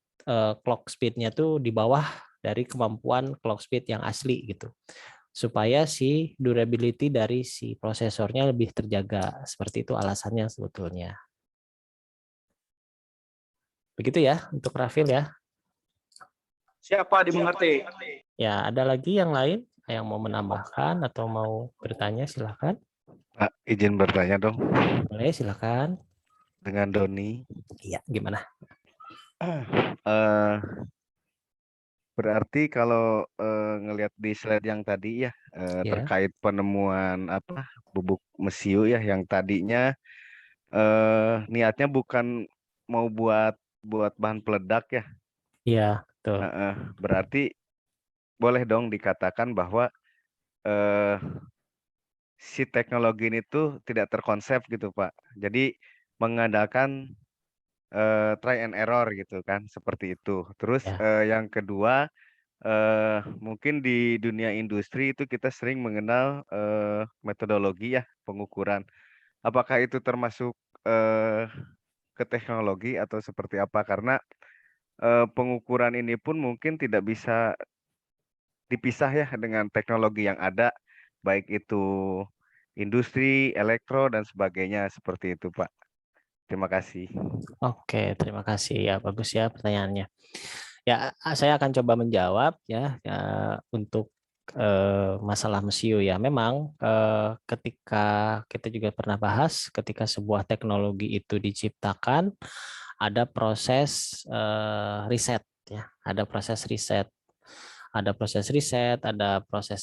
clock speed-nya tuh di bawah dari kemampuan clock speed yang asli gitu. Supaya si durability dari si prosesornya lebih terjaga. Seperti itu alasannya sebetulnya. Begitu ya untuk Rafil ya. Siapa dimengerti? Ya, ada lagi yang lain yang mau menambahkan atau mau bertanya silakan. Pak, izin bertanya dong Boleh silakan. dengan Doni. Iya, gimana? Eh, Berarti kalau ngelihat di slide yang tadi ya Ya. terkait penemuan bubuk mesiu ya yang tadinya niatnya bukan mau buat bahan peledak ya. Iya, betul. Berarti boleh dong dikatakan bahwa eh, si teknologi ini tuh tidak terkonsep gitu Pak. Jadi mengandalkan try and error gitu kan seperti itu. Terus Ya. yang kedua mungkin di dunia industri itu kita sering mengenal metodologi ya pengukuran. apakah itu termasuk ke teknologi atau seperti apa? Karena pengukuran ini pun mungkin tidak bisa dipisah ya dengan teknologi yang ada, baik itu industri, elektro, dan sebagainya seperti itu, Pak. Terima kasih. Oke, terima kasih ya, bagus ya pertanyaannya. Ya, saya akan coba menjawab ya untuk masalah mesiu ya. Memang ketika kita juga pernah bahas, ketika sebuah teknologi itu diciptakan, ada proses riset ya, ada proses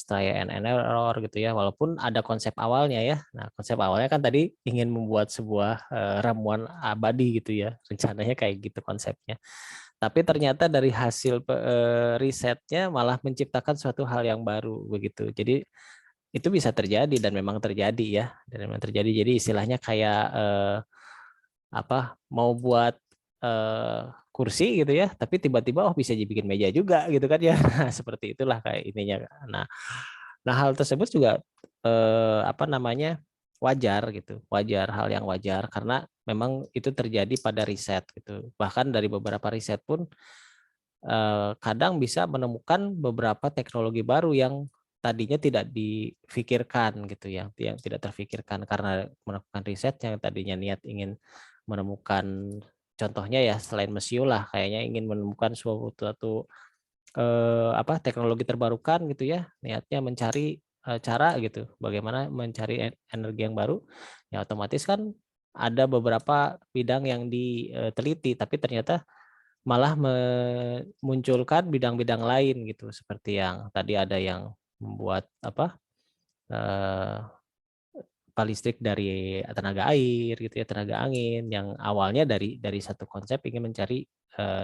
trial and error gitu ya. Walaupun ada konsep awalnya ya. Nah, konsep awalnya kan tadi ingin membuat sebuah ramuan abadi gitu ya. Rencananya kayak gitu konsepnya. Tapi ternyata dari hasil risetnya malah menciptakan suatu hal yang baru begitu. Jadi itu bisa terjadi dan memang terjadi ya. Dan memang terjadi. Jadi istilahnya kayak mau buat kursi gitu ya, tapi tiba-tiba bisa dibikin meja juga gitu kan ya. Seperti itulah kayak ininya. Nah hal tersebut juga wajar gitu, hal yang wajar karena memang itu terjadi pada riset gitu. Bahkan dari beberapa riset pun kadang bisa menemukan beberapa teknologi baru yang tadinya tidak difikirkan gitu ya, yang tidak terfikirkan karena melakukan riset yang tadinya niat ingin menemukan contohnya ya selain mesiu lah kayaknya ingin menemukan suatu teknologi terbarukan gitu ya, niatnya mencari cara gitu bagaimana mencari energi yang baru ya, otomatis kan ada beberapa bidang yang diteliti tapi ternyata malah memunculkan bidang-bidang lain gitu seperti yang tadi ada yang membuat listrik dari tenaga air gitu ya, tenaga angin yang awalnya dari satu konsep ingin mencari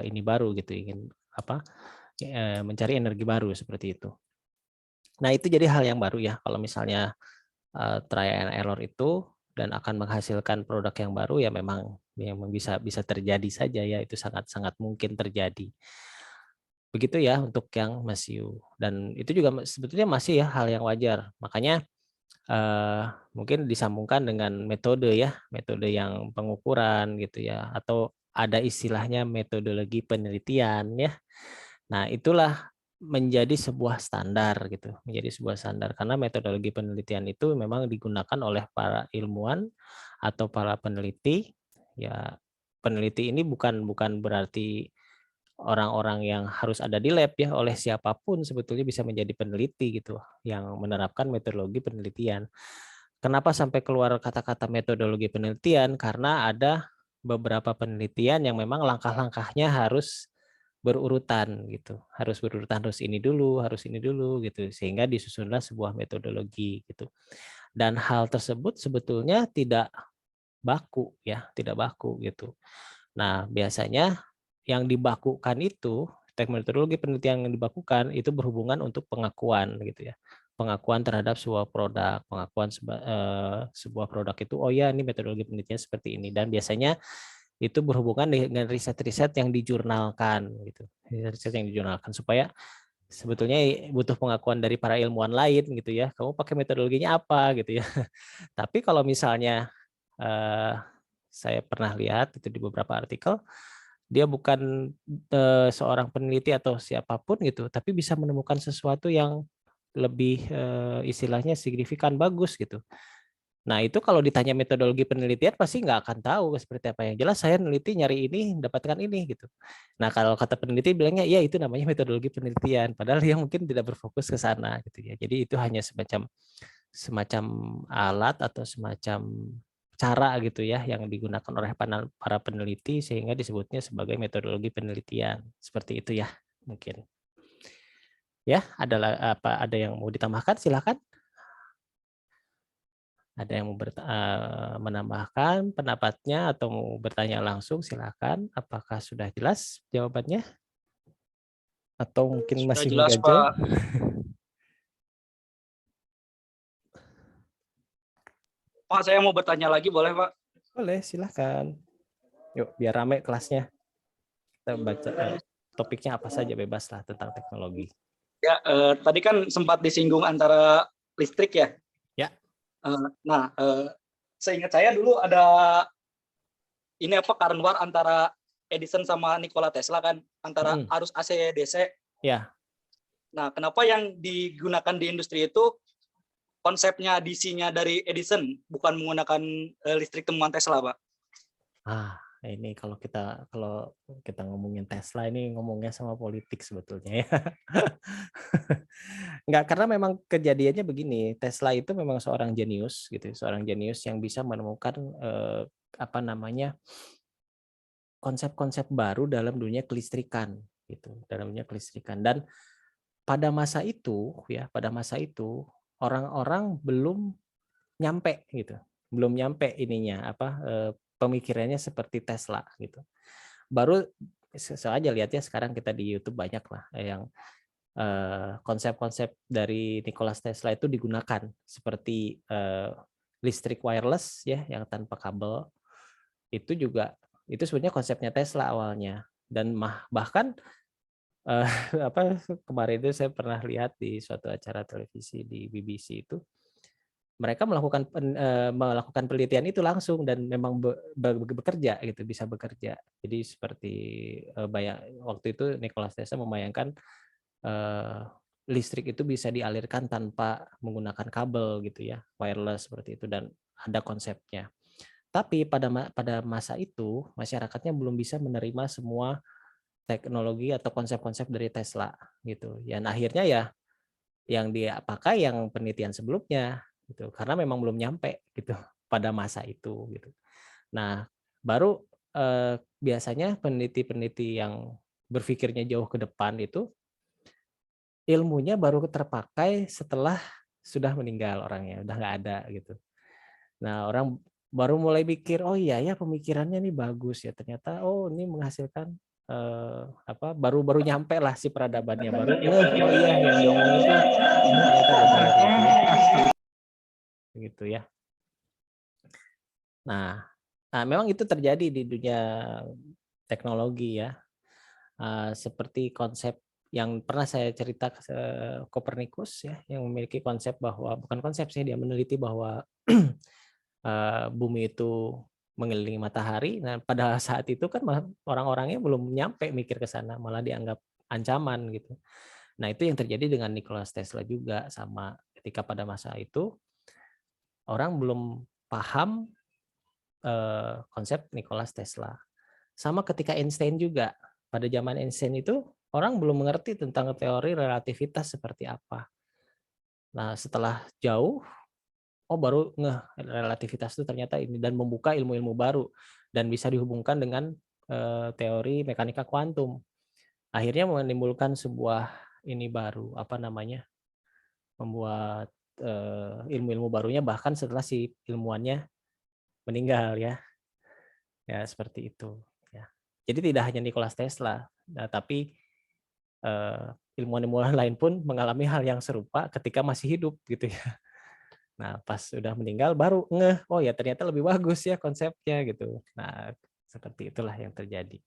ini baru gitu, ingin mencari energi baru seperti itu. Nah, itu jadi hal yang baru ya kalau misalnya trial and error itu dan akan menghasilkan produk yang baru ya memang bisa terjadi saja ya, itu sangat mungkin terjadi. Begitu ya untuk yang mesiu, dan itu juga sebetulnya masih ya hal yang wajar. Makanya mungkin disambungkan dengan metode ya, metode yang pengukuran gitu ya, atau ada istilahnya metodologi penelitian ya. Nah, itulah menjadi sebuah standar gitu, menjadi sebuah standar karena metodologi penelitian itu memang digunakan oleh para ilmuwan atau para peneliti. Ya, peneliti ini bukan berarti orang-orang yang harus ada di lab ya, oleh siapapun sebetulnya bisa menjadi peneliti gitu yang menerapkan metodologi penelitian. Kenapa sampai keluar kata-kata metodologi penelitian? Karena ada beberapa penelitian yang memang langkah-langkahnya harus berurutan gitu, harus ini dulu gitu, sehingga disusunlah sebuah metodologi gitu. Dan hal tersebut sebetulnya tidak baku ya, tidak baku gitu. Nah, biasanya yang dibakukan itu, metodologi penelitian yang dibakukan itu berhubungan untuk pengakuan gitu ya. Pengakuan terhadap sebuah produk, pengakuan sebuah produk itu, oh ya ini metodologi penelitian seperti ini, dan biasanya itu berhubungan dengan riset-riset yang dijurnalkan gitu. Riset yang dijurnalkan supaya sebetulnya butuh pengakuan dari para ilmuwan lain gitu ya. Kamu pakai metodologinya apa gitu ya. Tapi kalau misalnya saya pernah lihat itu di beberapa artikel, dia bukan seorang peneliti atau siapapun gitu, tapi bisa menemukan sesuatu yang lebih istilahnya signifikan, bagus gitu. Nah, itu kalau ditanya metodologi penelitian pasti nggak akan tahu seperti apa. Yang jelas saya neliti nyari ini, dapatkan ini gitu. Nah, kalau kata peneliti bilangnya ya itu namanya metodologi penelitian, padahal dia mungkin tidak berfokus ke sana gitu ya. Jadi itu hanya semacam alat atau semacam cara gitu ya yang digunakan oleh para peneliti sehingga disebutnya sebagai metodologi penelitian. Seperti itu ya, mungkin. Ya, ada yang mau ditambahkan? Silakan. Ada yang mau menambahkan pendapatnya atau mau bertanya langsung, silakan. Apakah sudah jelas jawabannya? Atau mungkin Sudah masih jelas, mengganjal? Pak. Pak, saya mau bertanya lagi, boleh, Pak? Boleh, silakan. Yuk, biar rame kelasnya. Kita baca topiknya apa saja, bebas lah tentang teknologi. Ya, tadi kan sempat disinggung antara listrik ya. Ya. Nah, seingat saya dulu ada ini apa current war antara Edison sama Nikola Tesla kan, antara arus AC DC. Ya. Nah, kenapa yang digunakan di industri itu konsepnya DC-nya dari Edison, bukan menggunakan listrik temuan Tesla, Pak? Ini kalau kita ngomongin Tesla ini ngomongnya sama politik sebetulnya ya. Enggak, karena memang kejadiannya begini, Tesla itu memang seorang jenius gitu, seorang jenius yang bisa menemukan konsep-konsep baru dalam dunia kelistrikan gitu, dalam dunia kelistrikan. Dan pada masa itu orang-orang belum nyampe gitu. Belum nyampe ininya pemikirannya seperti Tesla gitu. Baru saja lihat ya sekarang kita di YouTube banyak lah yang konsep-konsep dari Nikola Tesla itu digunakan seperti listrik wireless ya yang tanpa kabel. Itu sebenarnya konsepnya Tesla awalnya, dan bahkan kemarin itu saya pernah lihat di suatu acara televisi di BBC itu mereka melakukan penelitian itu langsung dan memang bekerja gitu, bisa bekerja. Jadi seperti waktu itu Nikola Tesla membayangkan listrik itu bisa dialirkan tanpa menggunakan kabel gitu ya, wireless seperti itu, dan ada konsepnya. Tapi pada masa itu masyarakatnya belum bisa menerima semua teknologi atau konsep-konsep dari Tesla gitu. Dan akhirnya ya yang dia pakai yang penelitian sebelumnya gitu, karena memang belum nyampe gitu pada masa itu gitu. Nah, baru biasanya peneliti-peneliti yang berpikirnya jauh ke depan itu ilmunya baru terpakai setelah sudah meninggal orangnya, udah nggak ada gitu. Nah, orang baru mulai pikir, oh iya ya pemikirannya nih bagus ya, ternyata oh ini menghasilkan baru nyampe lah si peradabannya, baru oh iya yang diomongin itu ternyata benar gitu ya. Nah, memang itu terjadi di dunia teknologi ya, seperti konsep yang pernah saya cerita Copernicus ya, yang memiliki konsep bahwa bukan konsep sih, dia meneliti bahwa bumi itu mengelilingi matahari. Nah, pada saat itu kan orang-orangnya belum nyampe mikir ke sana, malah dianggap ancaman gitu. Nah, itu yang terjadi dengan Nikola Tesla juga, sama ketika pada masa itu orang belum paham konsep Nikola Tesla. Sama ketika Einstein juga. Pada zaman Einstein itu orang belum mengerti tentang teori relativitas seperti apa. Nah, setelah jauh baru relativitas itu ternyata ini, dan membuka ilmu-ilmu baru dan bisa dihubungkan dengan teori mekanika kuantum. Akhirnya menimbulkan sebuah ini baru, membuat ilmu-ilmu barunya bahkan setelah si ilmuannya meninggal ya. Ya seperti itu ya. Jadi tidak hanya Nikola Tesla, tapi ilmuwan-ilmuwan lain pun mengalami hal yang serupa ketika masih hidup gitu ya. Nah, pas sudah meninggal baru ngeh, oh ya ternyata lebih bagus ya konsepnya gitu. Nah, seperti itulah yang terjadi.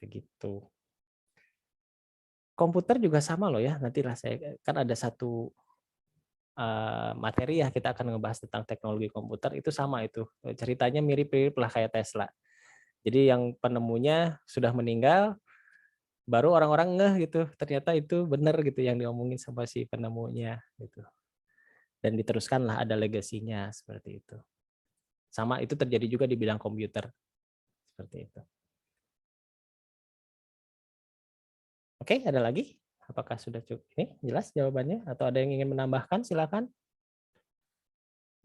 Begitu. Komputer juga sama loh ya, nantilah saya kan ada satu materi ya, kita akan ngebahas tentang teknologi komputer, itu sama itu. Ceritanya mirip-mirip lah kayak Tesla. Jadi yang penemunya sudah meninggal, baru orang-orang ngeh gitu, ternyata itu benar gitu yang diomongin sama si penemunya gitu. Dan diteruskanlah, ada legasinya seperti itu. Sama itu terjadi juga di bidang komputer seperti itu. Oke, ada lagi? Apakah sudah cukup? Ini jelas jawabannya atau ada yang ingin menambahkan? Silakan.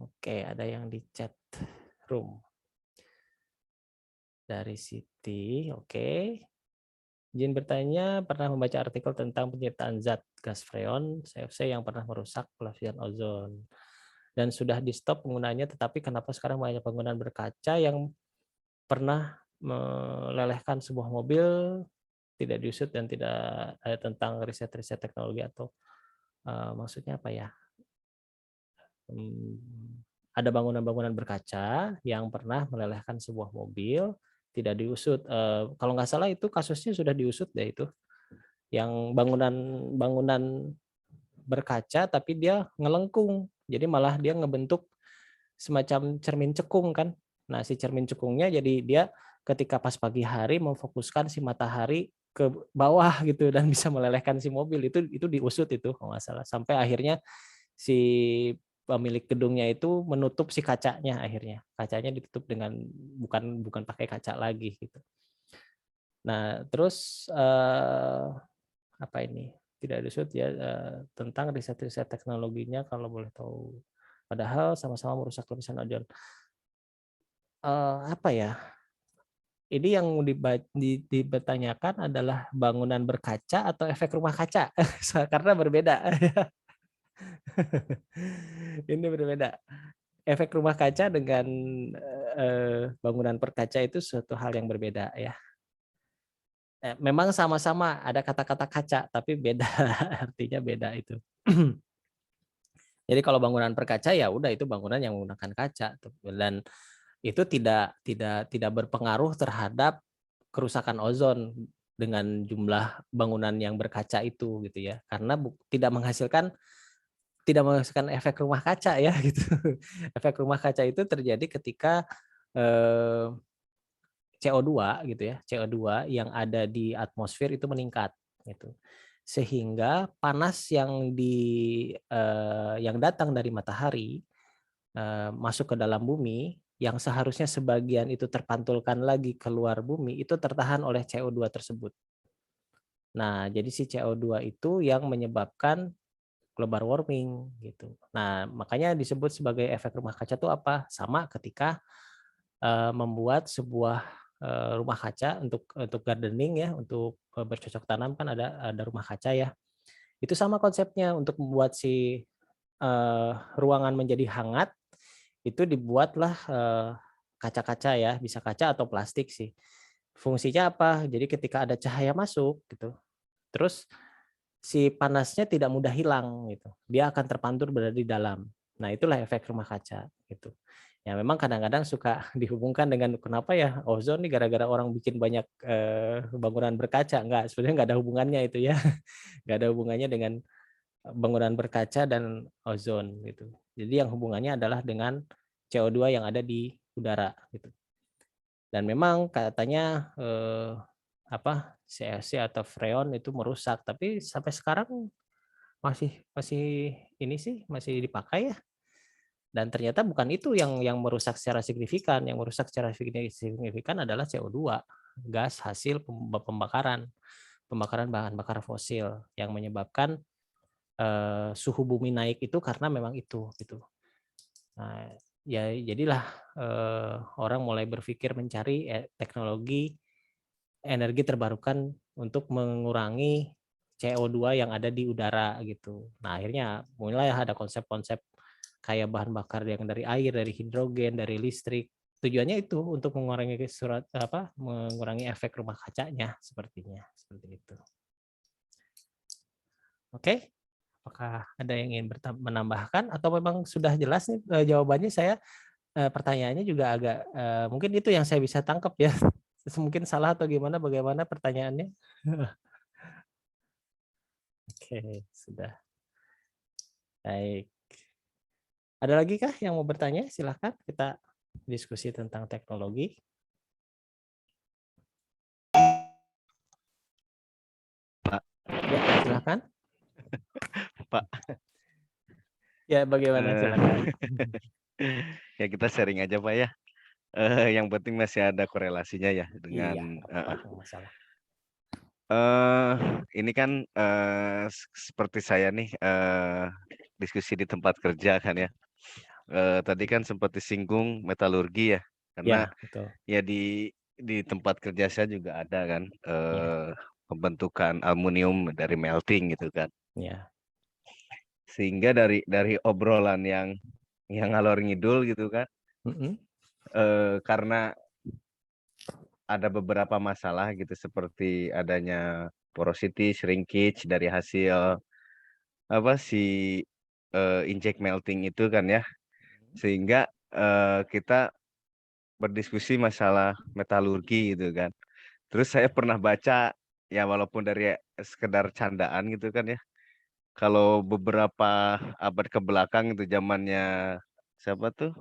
Oke, ada yang di chat room. Dari Siti, oke. Izin bertanya, pernah membaca artikel tentang penciptaan zat gas freon CFC yang pernah merusak lapisan ozon dan sudah di stop penggunaannya, tetapi kenapa sekarang banyak penggunaan berkaca yang pernah melelehkan sebuah mobil tidak diusut dan tidak ada tentang riset-riset teknologi atau maksudnya apa ya? Ada bangunan-bangunan berkaca yang pernah melelehkan sebuah mobil tidak diusut. Kalau nggak salah itu kasusnya sudah diusut deh itu. Yang bangunan berkaca tapi dia ngelengkung Jadi malah dia ngebentuk semacam cermin cekung kan. Nah, si cermin cekungnya jadi dia ketika pas pagi hari memfokuskan si matahari ke bawah gitu dan bisa melelehkan si mobil, itu diusut itu kalau nggak salah. Sampai akhirnya si pemilik gedungnya itu menutup si kacanya akhirnya. Kacanya ditutup dengan bukan pakai kaca lagi gitu. Nah, terus apa ini? Tidak disebut ya tentang riset-riset teknologinya kalau boleh tahu. Padahal sama-sama merusak lapisan ozon. Apa ya? Ini yang dipertanyakan adalah bangunan berkaca atau efek rumah kaca karena berbeda. Ini berbeda. Efek rumah kaca dengan bangunan berkaca itu suatu hal yang berbeda ya. Memang sama-sama ada kata-kata kaca tapi beda artinya beda itu. Jadi kalau bangunan berkaca ya udah itu bangunan yang menggunakan kaca dan itu tidak berpengaruh terhadap kerusakan ozon dengan jumlah bangunan yang berkaca itu gitu ya. Karena tidak menghasilkan efek rumah kaca ya gitu. Efek rumah kaca itu terjadi ketika CO2 gitu ya, CO2 yang ada di atmosfer itu meningkat gitu. Sehingga panas yang datang dari matahari masuk ke dalam bumi yang seharusnya sebagian itu terpantulkan lagi keluar bumi itu tertahan oleh CO2 tersebut. Nah, jadi si CO2 itu yang menyebabkan global warming gitu. Nah, makanya disebut sebagai efek rumah kaca itu apa? Sama ketika membuat sebuah rumah kaca untuk gardening ya, untuk bercocok tanam kan ada rumah kaca ya. Itu sama konsepnya untuk membuat si ruangan menjadi hangat itu dibuatlah kaca-kaca ya, bisa kaca atau plastik sih. Fungsinya apa? Jadi ketika ada cahaya masuk gitu, terus si panasnya tidak mudah hilang gitu. Dia akan terpantul berada di dalam. Nah, itulah efek rumah kaca gitu. Ya memang kadang-kadang suka dihubungkan dengan kenapa ya ozon nih gara-gara orang bikin banyak bangunan berkaca. Enggak, sebenarnya enggak ada hubungannya itu ya. Enggak ada hubungannya dengan bangunan berkaca dan ozon gitu. Jadi yang hubungannya adalah dengan CO2 yang ada di udara gitu. Dan memang katanya CFC atau freon itu merusak, tapi sampai sekarang masih ini sih masih dipakai ya. Dan ternyata bukan itu yang merusak secara signifikan. Yang merusak secara signifikan adalah CO2, gas hasil pembakaran bahan bakar fosil yang menyebabkan suhu bumi naik itu karena memang itu gitu. Nah, ya jadilah orang mulai berpikir mencari teknologi energi terbarukan untuk mengurangi CO2 yang ada di udara gitu. Nah, akhirnya mulai ada konsep-konsep kayak bahan bakar yang dari air, dari hidrogen, dari listrik. Tujuannya itu untuk mengurangi mengurangi efek rumah kacanya sepertinya, seperti itu. Oke. Apakah ada yang ingin menambahkan atau memang sudah jelas nih jawabannya? Saya pertanyaannya juga agak mungkin itu yang saya bisa tangkap ya. Mungkin salah atau bagaimana pertanyaannya? Oke, sudah. Baik. Ada lagi kah yang mau bertanya? Silahkan kita diskusi tentang teknologi. Pak. Ya, silakan. Pak. Ya, bagaimana? Silakan. Ya kita sharing aja Pak ya. Yang penting masih ada korelasinya ya dengan. Iya, apa masalah. Ini kan seperti saya nih diskusi di tempat kerja kan ya. Tadi kan sempat disinggung metalurgi ya, karena Ya, betul. ya di tempat kerja saya juga ada kan Ya. pembentukan aluminium dari melting gitu kan. Ya. Sehingga dari obrolan yang ngalor ngidul gitu kan, karena ada beberapa masalah gitu seperti adanya porosity, shrinkage dari hasil inject melting itu kan ya, sehingga kita berdiskusi masalah metalurgi gitu kan. Terus saya pernah baca ya walaupun dari sekedar candaan gitu kan ya, kalau beberapa abad ke belakang itu zamannya siapa tuh?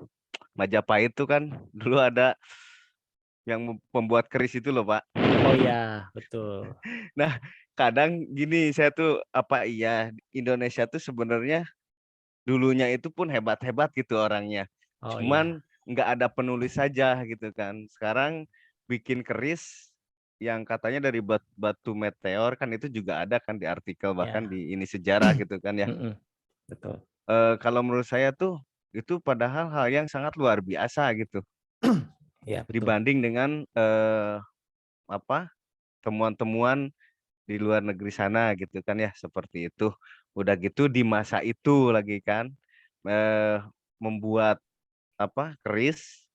Majapahit tuh kan dulu ada yang pembuat keris itu loh, Pak. Oh ya, betul. Nah, kadang gini saya tuh apa iya Indonesia tuh sebenarnya dulunya itu pun hebat-hebat gitu orangnya. Oh iya, Cuman nggak ada penulis saja gitu kan. Sekarang bikin keris yang katanya dari batu meteor kan itu juga ada kan di artikel bahkan ya. di ini sejarah gitu kan ya. Mm-mm, betul. Kalau menurut saya tuh itu padahal hal yang sangat luar biasa gitu Ya, betul. dibanding dengan apa temuan-temuan di luar negeri sana gitu kan ya seperti itu. Udah gitu di masa itu lagi kan eh, membuat apa keris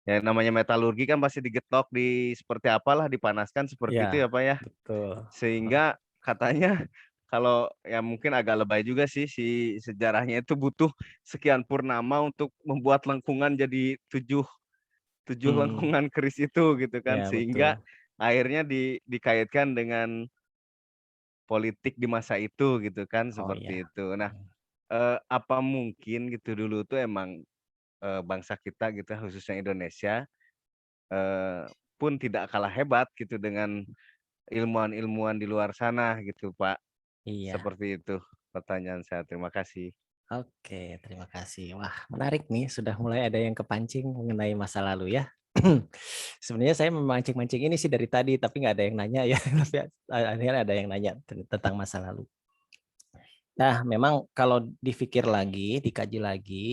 ya namanya metalurgi kan pasti digetok di seperti apalah dipanaskan seperti itu ya Ya, Pak ya. betul. Sehingga katanya kalau ya mungkin agak lebay juga sih si sejarahnya itu butuh sekian purnama untuk membuat lengkungan jadi tujuh Hmm, lengkungan keris itu gitu kan ya, sehingga betul. akhirnya dikaitkan dengan politik di masa itu gitu kan Oh ya. seperti itu. Nah, apa mungkin gitu dulu tuh emang bangsa kita gitu khususnya Indonesia eh, pun tidak kalah hebat gitu dengan ilmuwan-ilmuwan di luar sana gitu Pak. Iya. Seperti itu pertanyaan saya. Terima kasih. Oke, terima kasih. Wah, menarik nih. Sudah mulai ada yang kepancing mengenai masa lalu ya. Sebenarnya saya memancing-mancing ini sih dari tadi, tapi nggak ada yang nanya ya. Tapi akhirnya ada yang nanya tentang masa lalu. Nah, memang kalau dipikir lagi, dikaji lagi,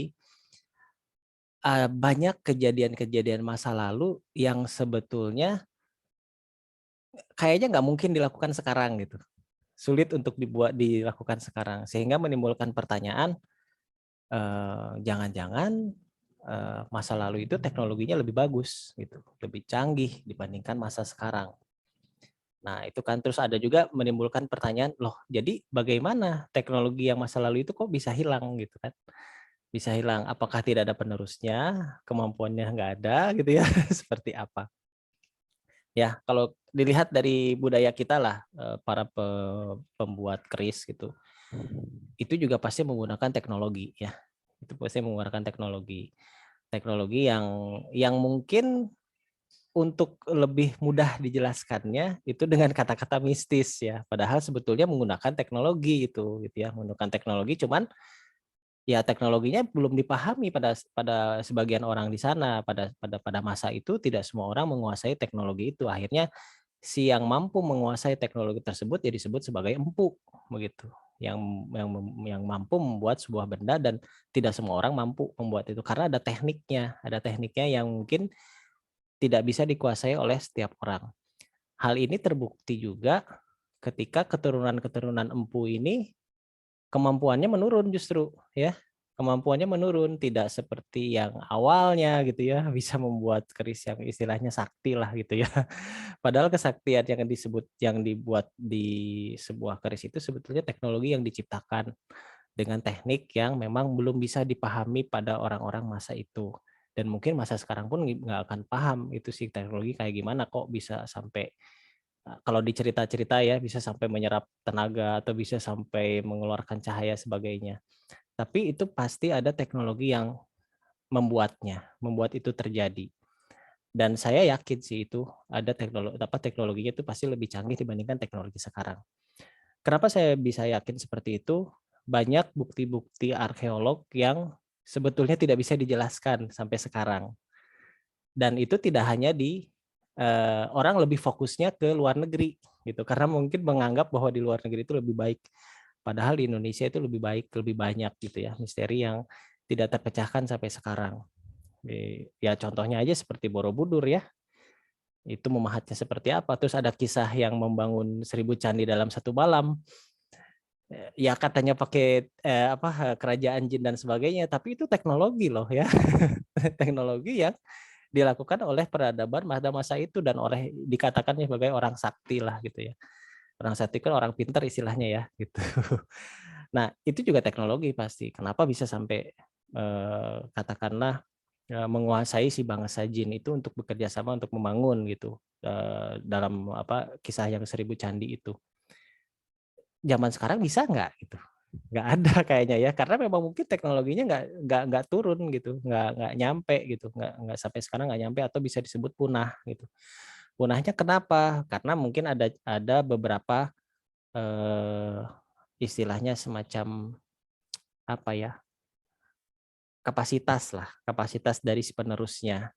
banyak kejadian-kejadian masa lalu yang sebetulnya kayaknya nggak mungkin dilakukan sekarang gitu. Sulit untuk dilakukan sekarang. Sehingga menimbulkan pertanyaan, jangan-jangan masa lalu itu teknologinya lebih bagus gitu, lebih canggih dibandingkan masa sekarang. Nah, itu kan terus ada juga menimbulkan pertanyaan, loh, jadi bagaimana teknologi yang masa lalu itu kok bisa hilang gitu kan? Bisa hilang, apakah tidak ada penerusnya, kemampuannya nggak ada gitu ya, seperti apa? Ya, kalau dilihat dari budaya kita lah, para pembuat keris gitu, itu juga pasti menggunakan teknologi ya. Itu pasti menggunakan teknologi. Teknologi yang mungkin untuk lebih mudah dijelaskannya itu dengan kata-kata mistis ya. Padahal sebetulnya menggunakan teknologi itu gitu ya, menggunakan teknologi cuman ya teknologinya belum dipahami pada sebagian orang di sana. Pada masa itu tidak semua orang menguasai teknologi itu. Akhirnya si yang mampu menguasai teknologi tersebut ya disebut sebagai empu begitu. Yang mampu membuat sebuah benda dan tidak semua orang mampu membuat itu karena ada tekniknya yang mungkin tidak bisa dikuasai oleh setiap orang. Hal ini terbukti juga ketika keturunan-keturunan empu ini kemampuannya menurun justru ya. Kemampuannya menurun tidak seperti yang awalnya gitu ya, bisa membuat keris yang istilahnya sakti lah gitu ya. Padahal kesaktian yang dibuat di sebuah keris itu sebetulnya teknologi yang diciptakan dengan teknik yang memang belum bisa dipahami pada orang-orang masa itu. Dan mungkin masa sekarang pun nggak akan paham itu sih teknologi kayak gimana kok bisa sampai kalau dicerita-cerita ya bisa sampai menyerap tenaga atau bisa sampai mengeluarkan cahaya sebagainya. Tapi itu pasti ada teknologi yang membuat itu terjadi. Dan saya yakin sih itu ada teknologinya itu pasti lebih canggih dibandingkan teknologi sekarang. Kenapa saya bisa yakin seperti itu? Banyak bukti-bukti arkeolog yang sebetulnya tidak bisa dijelaskan sampai sekarang. Dan itu tidak hanya orang lebih fokusnya ke luar negeri gitu karena mungkin menganggap bahwa di luar negeri itu lebih baik. Padahal di Indonesia itu lebih baik, lebih banyak gitu ya misteri yang tidak terpecahkan sampai sekarang. Ya contohnya aja seperti Borobudur ya. Itu memahatnya seperti apa? Terus ada kisah yang membangun 1000 candi dalam satu malam. Ya katanya pakai kerajaan jin dan sebagainya, tapi itu teknologi loh ya. Teknologi yang dilakukan oleh peradaban pada masa itu dan oleh dikatakan sebagai orang sakti lah gitu ya. Orang sakti kan orang pintar istilahnya ya gitu. Nah, itu juga teknologi pasti. Kenapa bisa sampai katakanlah menguasai si bangsa jin itu untuk bekerja sama untuk membangun gitu dalam kisah yang 1000 candi itu. zaman sekarang bisa nggak gitu? Nggak ada kayaknya ya, karena memang mungkin teknologinya nggak turun gitu, nggak nyampe gitu, nggak sampai sekarang nggak nyampe atau bisa disebut punah gitu. Punahnya kenapa? Karena mungkin ada beberapa istilahnya semacam apa ya, kapasitas dari si penerusnya.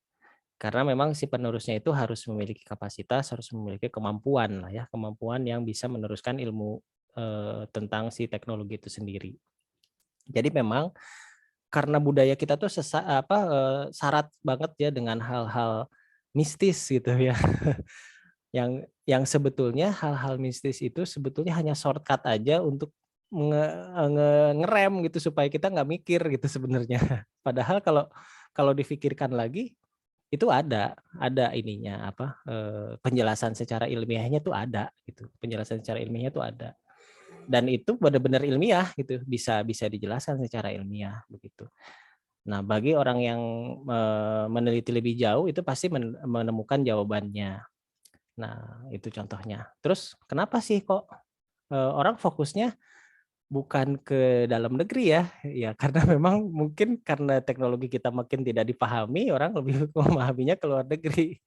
Karena memang si penerusnya itu harus memiliki kapasitas, harus memiliki kemampuan lah ya, kemampuan yang bisa meneruskan ilmu tentang si teknologi itu sendiri. Jadi memang karena budaya kita tuh syarat banget ya dengan hal-hal mistis gitu ya. Yang sebetulnya hal-hal mistis itu sebetulnya hanya shortcut aja untuk ngerem gitu supaya kita nggak mikir gitu sebenarnya. Padahal kalau difikirkan lagi itu ada ininya penjelasan secara ilmiahnya tuh ada gitu. Penjelasan secara ilmiahnya tuh ada. Dan itu benar-benar ilmiah gitu, bisa dijelaskan secara ilmiah begitu. Nah, bagi orang yang meneliti lebih jauh itu pasti menemukan jawabannya. Nah, itu contohnya. Terus kenapa sih kok orang fokusnya bukan ke dalam negeri ya? Ya karena memang mungkin karena teknologi kita makin tidak dipahami, orang lebih memahaminya ke luar negeri.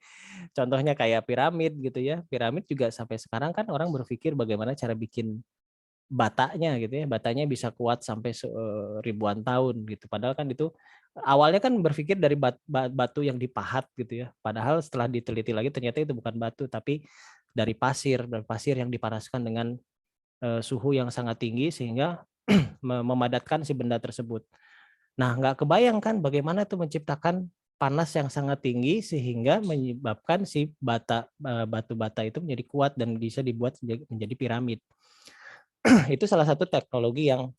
Contohnya kayak piramid gitu ya. Piramid juga sampai sekarang kan orang berpikir bagaimana cara bikin batanya gitu ya. Batanya bisa kuat sampai ribuan tahun gitu. Padahal kan itu awalnya kan berpikir dari batu yang dipahat gitu ya. Padahal setelah diteliti lagi ternyata itu bukan batu tapi dari pasir yang dipanaskan dengan suhu yang sangat tinggi sehingga memadatkan si benda tersebut. Nah, nggak kebayang kan bagaimana itu menciptakan panas yang sangat tinggi sehingga menyebabkan si batu bata itu menjadi kuat dan bisa dibuat menjadi piramid. Itu salah satu teknologi yang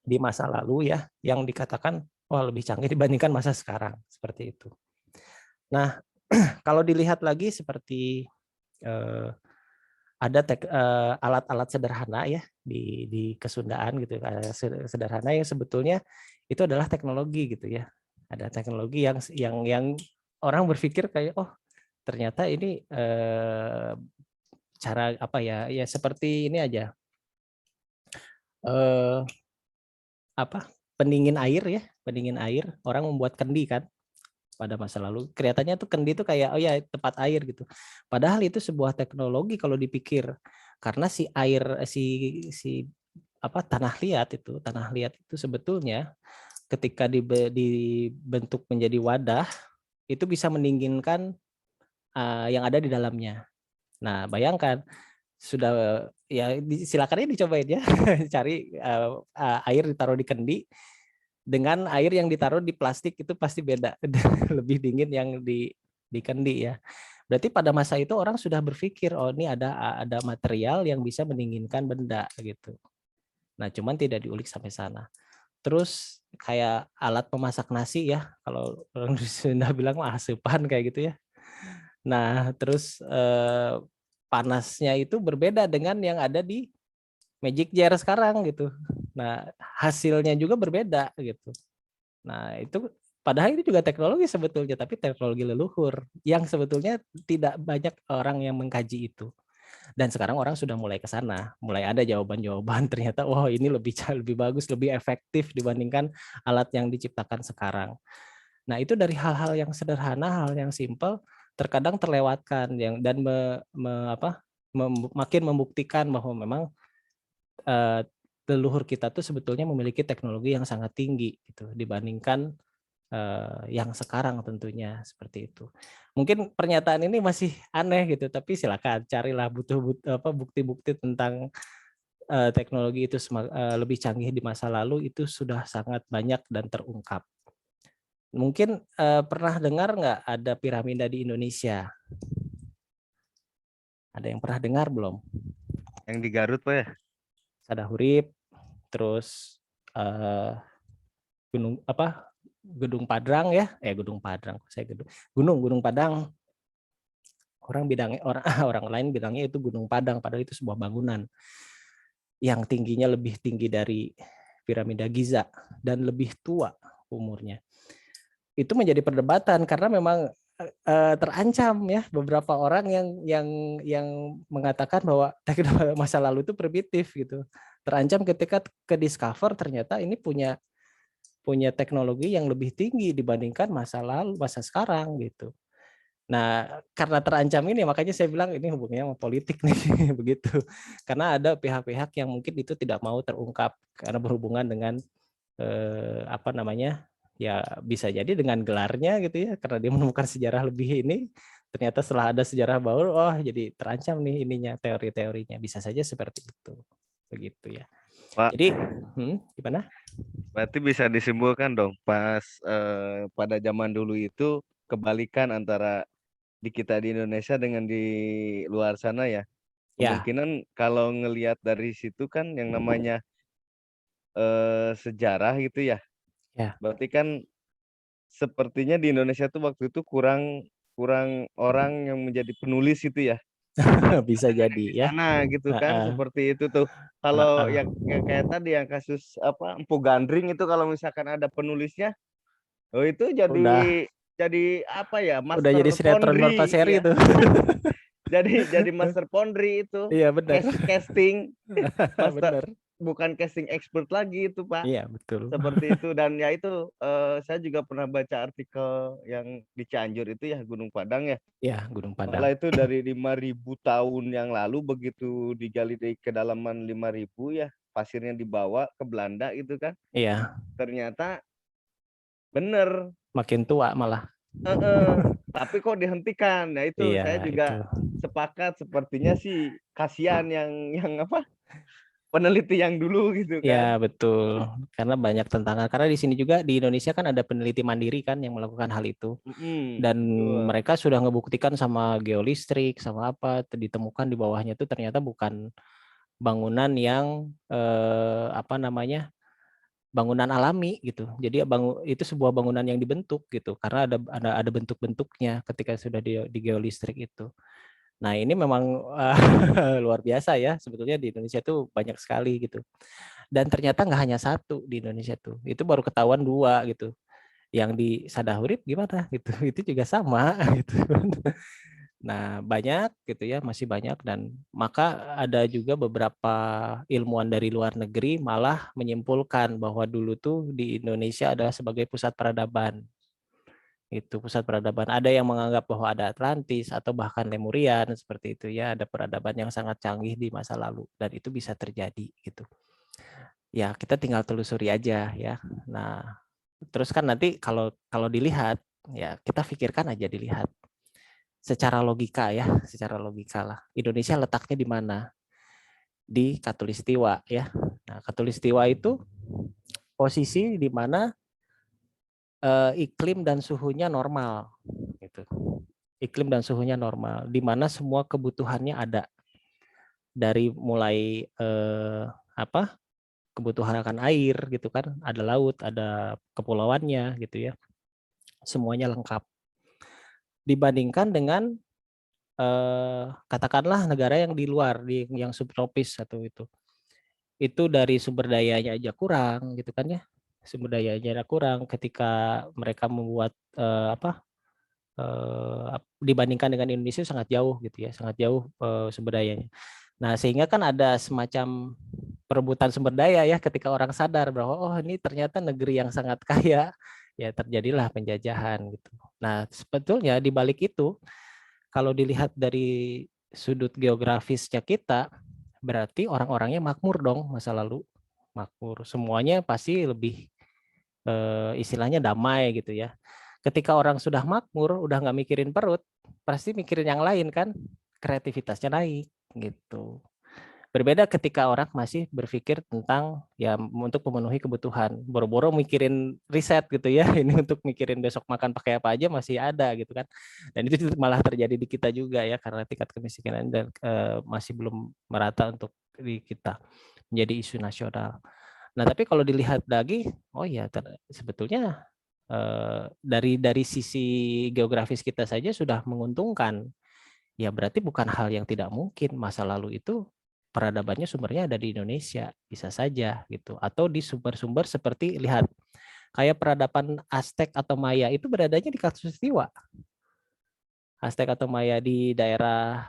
di masa lalu ya, yang dikatakan wah lebih canggih dibandingkan masa sekarang, seperti itu. Nah, kalau dilihat lagi seperti ada alat-alat sederhana ya di kesundaan gitu, sederhana yang sebetulnya itu adalah teknologi gitu ya. Ada teknologi yang orang berpikir kayak oh ternyata ini cara apa ya seperti ini aja. Pendingin air orang membuat kendi kan pada masa lalu kelihatannya tuh kendi tuh kayak oh ya tempat air gitu padahal itu sebuah teknologi kalau dipikir karena si tanah liat itu sebetulnya ketika dibentuk menjadi wadah itu bisa mendinginkan yang ada di dalamnya. Nah bayangkan sudah ya silakan ini dicobain ya cari air ditaruh di kendi dengan air yang ditaruh di plastik itu pasti beda lebih dingin yang di kendi ya. Berarti pada masa itu orang sudah berpikir oh ini ada material yang bisa mendinginkan benda gitu. Nah cuman tidak diulik sampai sana. Terus kayak alat pemasak nasi ya kalau orang Sunda bilang mah asupan kayak gitu ya. Nah terus panasnya itu berbeda dengan yang ada di magic jar sekarang gitu. Nah, hasilnya juga berbeda gitu. Nah, itu padahal itu juga teknologi sebetulnya, tapi teknologi leluhur yang sebetulnya tidak banyak orang yang mengkaji itu. Dan sekarang orang sudah mulai ke sana, mulai ada jawaban-jawaban ternyata wah ini lebih bagus, lebih efektif dibandingkan alat yang diciptakan sekarang. Nah, itu dari hal-hal yang sederhana, hal yang simpel terkadang terlewatkan dan makin membuktikan bahwa memang leluhur kita tuh sebetulnya memiliki teknologi yang sangat tinggi gitu dibandingkan yang sekarang tentunya seperti itu. Mungkin pernyataan ini masih aneh gitu, tapi silakan carilah bukti-bukti tentang teknologi itu lebih canggih di masa lalu itu sudah sangat banyak dan terungkap. Mungkin pernah dengar nggak ada piramida di Indonesia? Ada yang pernah dengar belum? Yang di Garut Pak ya? Sadahurip, terus Gedung Padrang ya, Gunung Padang. Orang lain bilangnya itu Gunung Padang, padahal itu sebuah bangunan yang tingginya lebih tinggi dari piramida Giza dan lebih tua umurnya. Itu menjadi perdebatan karena memang terancam ya, beberapa orang yang mengatakan bahwa teknologi masa lalu itu primitif gitu. Terancam ketika ke discover ternyata ini punya teknologi yang lebih tinggi dibandingkan masa lalu, masa sekarang gitu. Nah, karena terancam ini makanya saya bilang ini hubungannya sama politik nih begitu. Karena ada pihak-pihak yang mungkin itu tidak mau terungkap karena berhubungan dengan apa namanya? Ya bisa jadi dengan gelarnya gitu ya, karena dia menemukan sejarah lebih ini, ternyata setelah ada sejarah baru, oh jadi terancam nih ininya, teori-teorinya. Bisa saja seperti itu. Begitu ya. Pak, Jadi, gimana? berarti bisa disimpulkan dong pada zaman dulu itu kebalikan antara di kita di Indonesia dengan di luar sana ya. Ya, Kemungkinan kalau ngelihat dari situ kan yang namanya sejarah gitu ya. ya. Berarti kan sepertinya di Indonesia tuh waktu itu kurang kurang orang yang menjadi penulis itu ya. Bisa Ada jadi yang di ya. sana gitu kan Heeh, seperti itu tuh. Kalau heeh. yang kayak tadi yang kasus apa Empu Gandring itu kalau misalkan ada penulisnya, oh itu Udah jadi apa ya udah jadi master sinetron berapa pondri seri ya. itu. Jadi master pondri itu Iya benar. casting master Benar. bukan casting expert lagi itu Pak. Iya betul. Seperti itu dan ya itu saya juga pernah baca artikel yang di Cianjur itu ya Gunung Padang ya. Ya Gunung Padang. Malah itu dari 5.000 tahun yang lalu begitu digali dari kedalaman 5.000 ya pasirnya dibawa ke Belanda gitu kan. Iya, Ternyata bener. makin tua malah. Tapi kok dihentikan. Nah itu Iya saya itu. juga sepakat sepertinya sih kasihan yang apa peneliti yang dulu gitu kan. Ya betul. Karena banyak tantangan. Karena di sini juga di Indonesia kan ada peneliti mandiri kan yang melakukan hal itu. Dan Betul. mereka sudah ngebuktikan sama geolistrik, sama apa, ditemukan di bawahnya itu ternyata bukan bangunan yang apa namanya, bangunan alami gitu. Jadi itu sebuah bangunan yang dibentuk gitu. Karena ada bentuk-bentuknya ketika sudah di geolistrik itu. Nah ini memang luar biasa ya. Sebetulnya di Indonesia itu banyak sekali gitu. Dan ternyata nggak hanya satu di Indonesia tuh. Itu baru ketahuan 2 gitu. Yang di Sadahurip gimana gitu. Itu juga sama gitu. Nah, banyak gitu ya, masih banyak dan maka ada juga beberapa ilmuwan dari luar negeri malah menyimpulkan bahwa dulu tuh di Indonesia adalah sebagai pusat peradaban. Itu pusat peradaban. Ada yang menganggap bahwa ada Atlantis atau bahkan Lemurian seperti itu ya, ada peradaban yang sangat canggih di masa lalu dan itu bisa terjadi gitu. Ya, kita tinggal telusuri aja ya. Nah, terus kan nanti kalau dilihat ya kita pikirkan aja dilihat secara logika ya, secara logika lah. Indonesia letaknya di mana? Di Katulistiwa ya. Nah, Katulistiwa itu posisi di mana iklim dan suhunya normal gitu. Iklim dan suhunya normal di mana semua kebutuhannya ada. Dari mulai apa? Kebutuhan akan air gitu kan, ada laut, ada kepulauannya gitu ya. Semuanya lengkap. Dibandingkan dengan katakanlah negara yang di luar, yang subtropis atau itu dari sumber dayanya aja kurang gitu kan ya, sumber dayanya kurang ketika mereka membuat apa dibandingkan dengan Indonesia sangat jauh gitu ya, sangat jauh sumber dayanya. Nah sehingga kan ada semacam perebutan sumber daya ya ketika orang sadar bahwa oh ini ternyata negeri yang sangat kaya ya terjadilah penjajahan gitu. Nah sebetulnya di balik itu kalau dilihat dari sudut geografisnya kita, berarti orang-orangnya makmur dong masa lalu. Makmur. Semuanya pasti lebih istilahnya damai gitu ya. Ketika orang sudah makmur, udah nggak mikirin perut, pasti mikirin yang lain kan, kreativitasnya naik gitu. Berbeda ketika orang masih berpikir tentang ya untuk memenuhi kebutuhan. Boro-boro mikirin riset gitu ya. Ini untuk mikirin besok makan pakai apa aja masih ada gitu kan. Dan itu malah terjadi di kita juga ya karena tingkat kemiskinan dan masih belum merata untuk di kita menjadi isu nasional. Nah, tapi kalau dilihat lagi, oh ya sebetulnya dari sisi geografis kita saja sudah menguntungkan. Ya berarti bukan hal yang tidak mungkin masa lalu itu peradabannya sumbernya ada di Indonesia, bisa saja gitu. Atau di sumber-sumber seperti lihat kayak peradaban Aztec atau Maya itu beradanya di Katulistiwa. Aztec atau Maya di daerah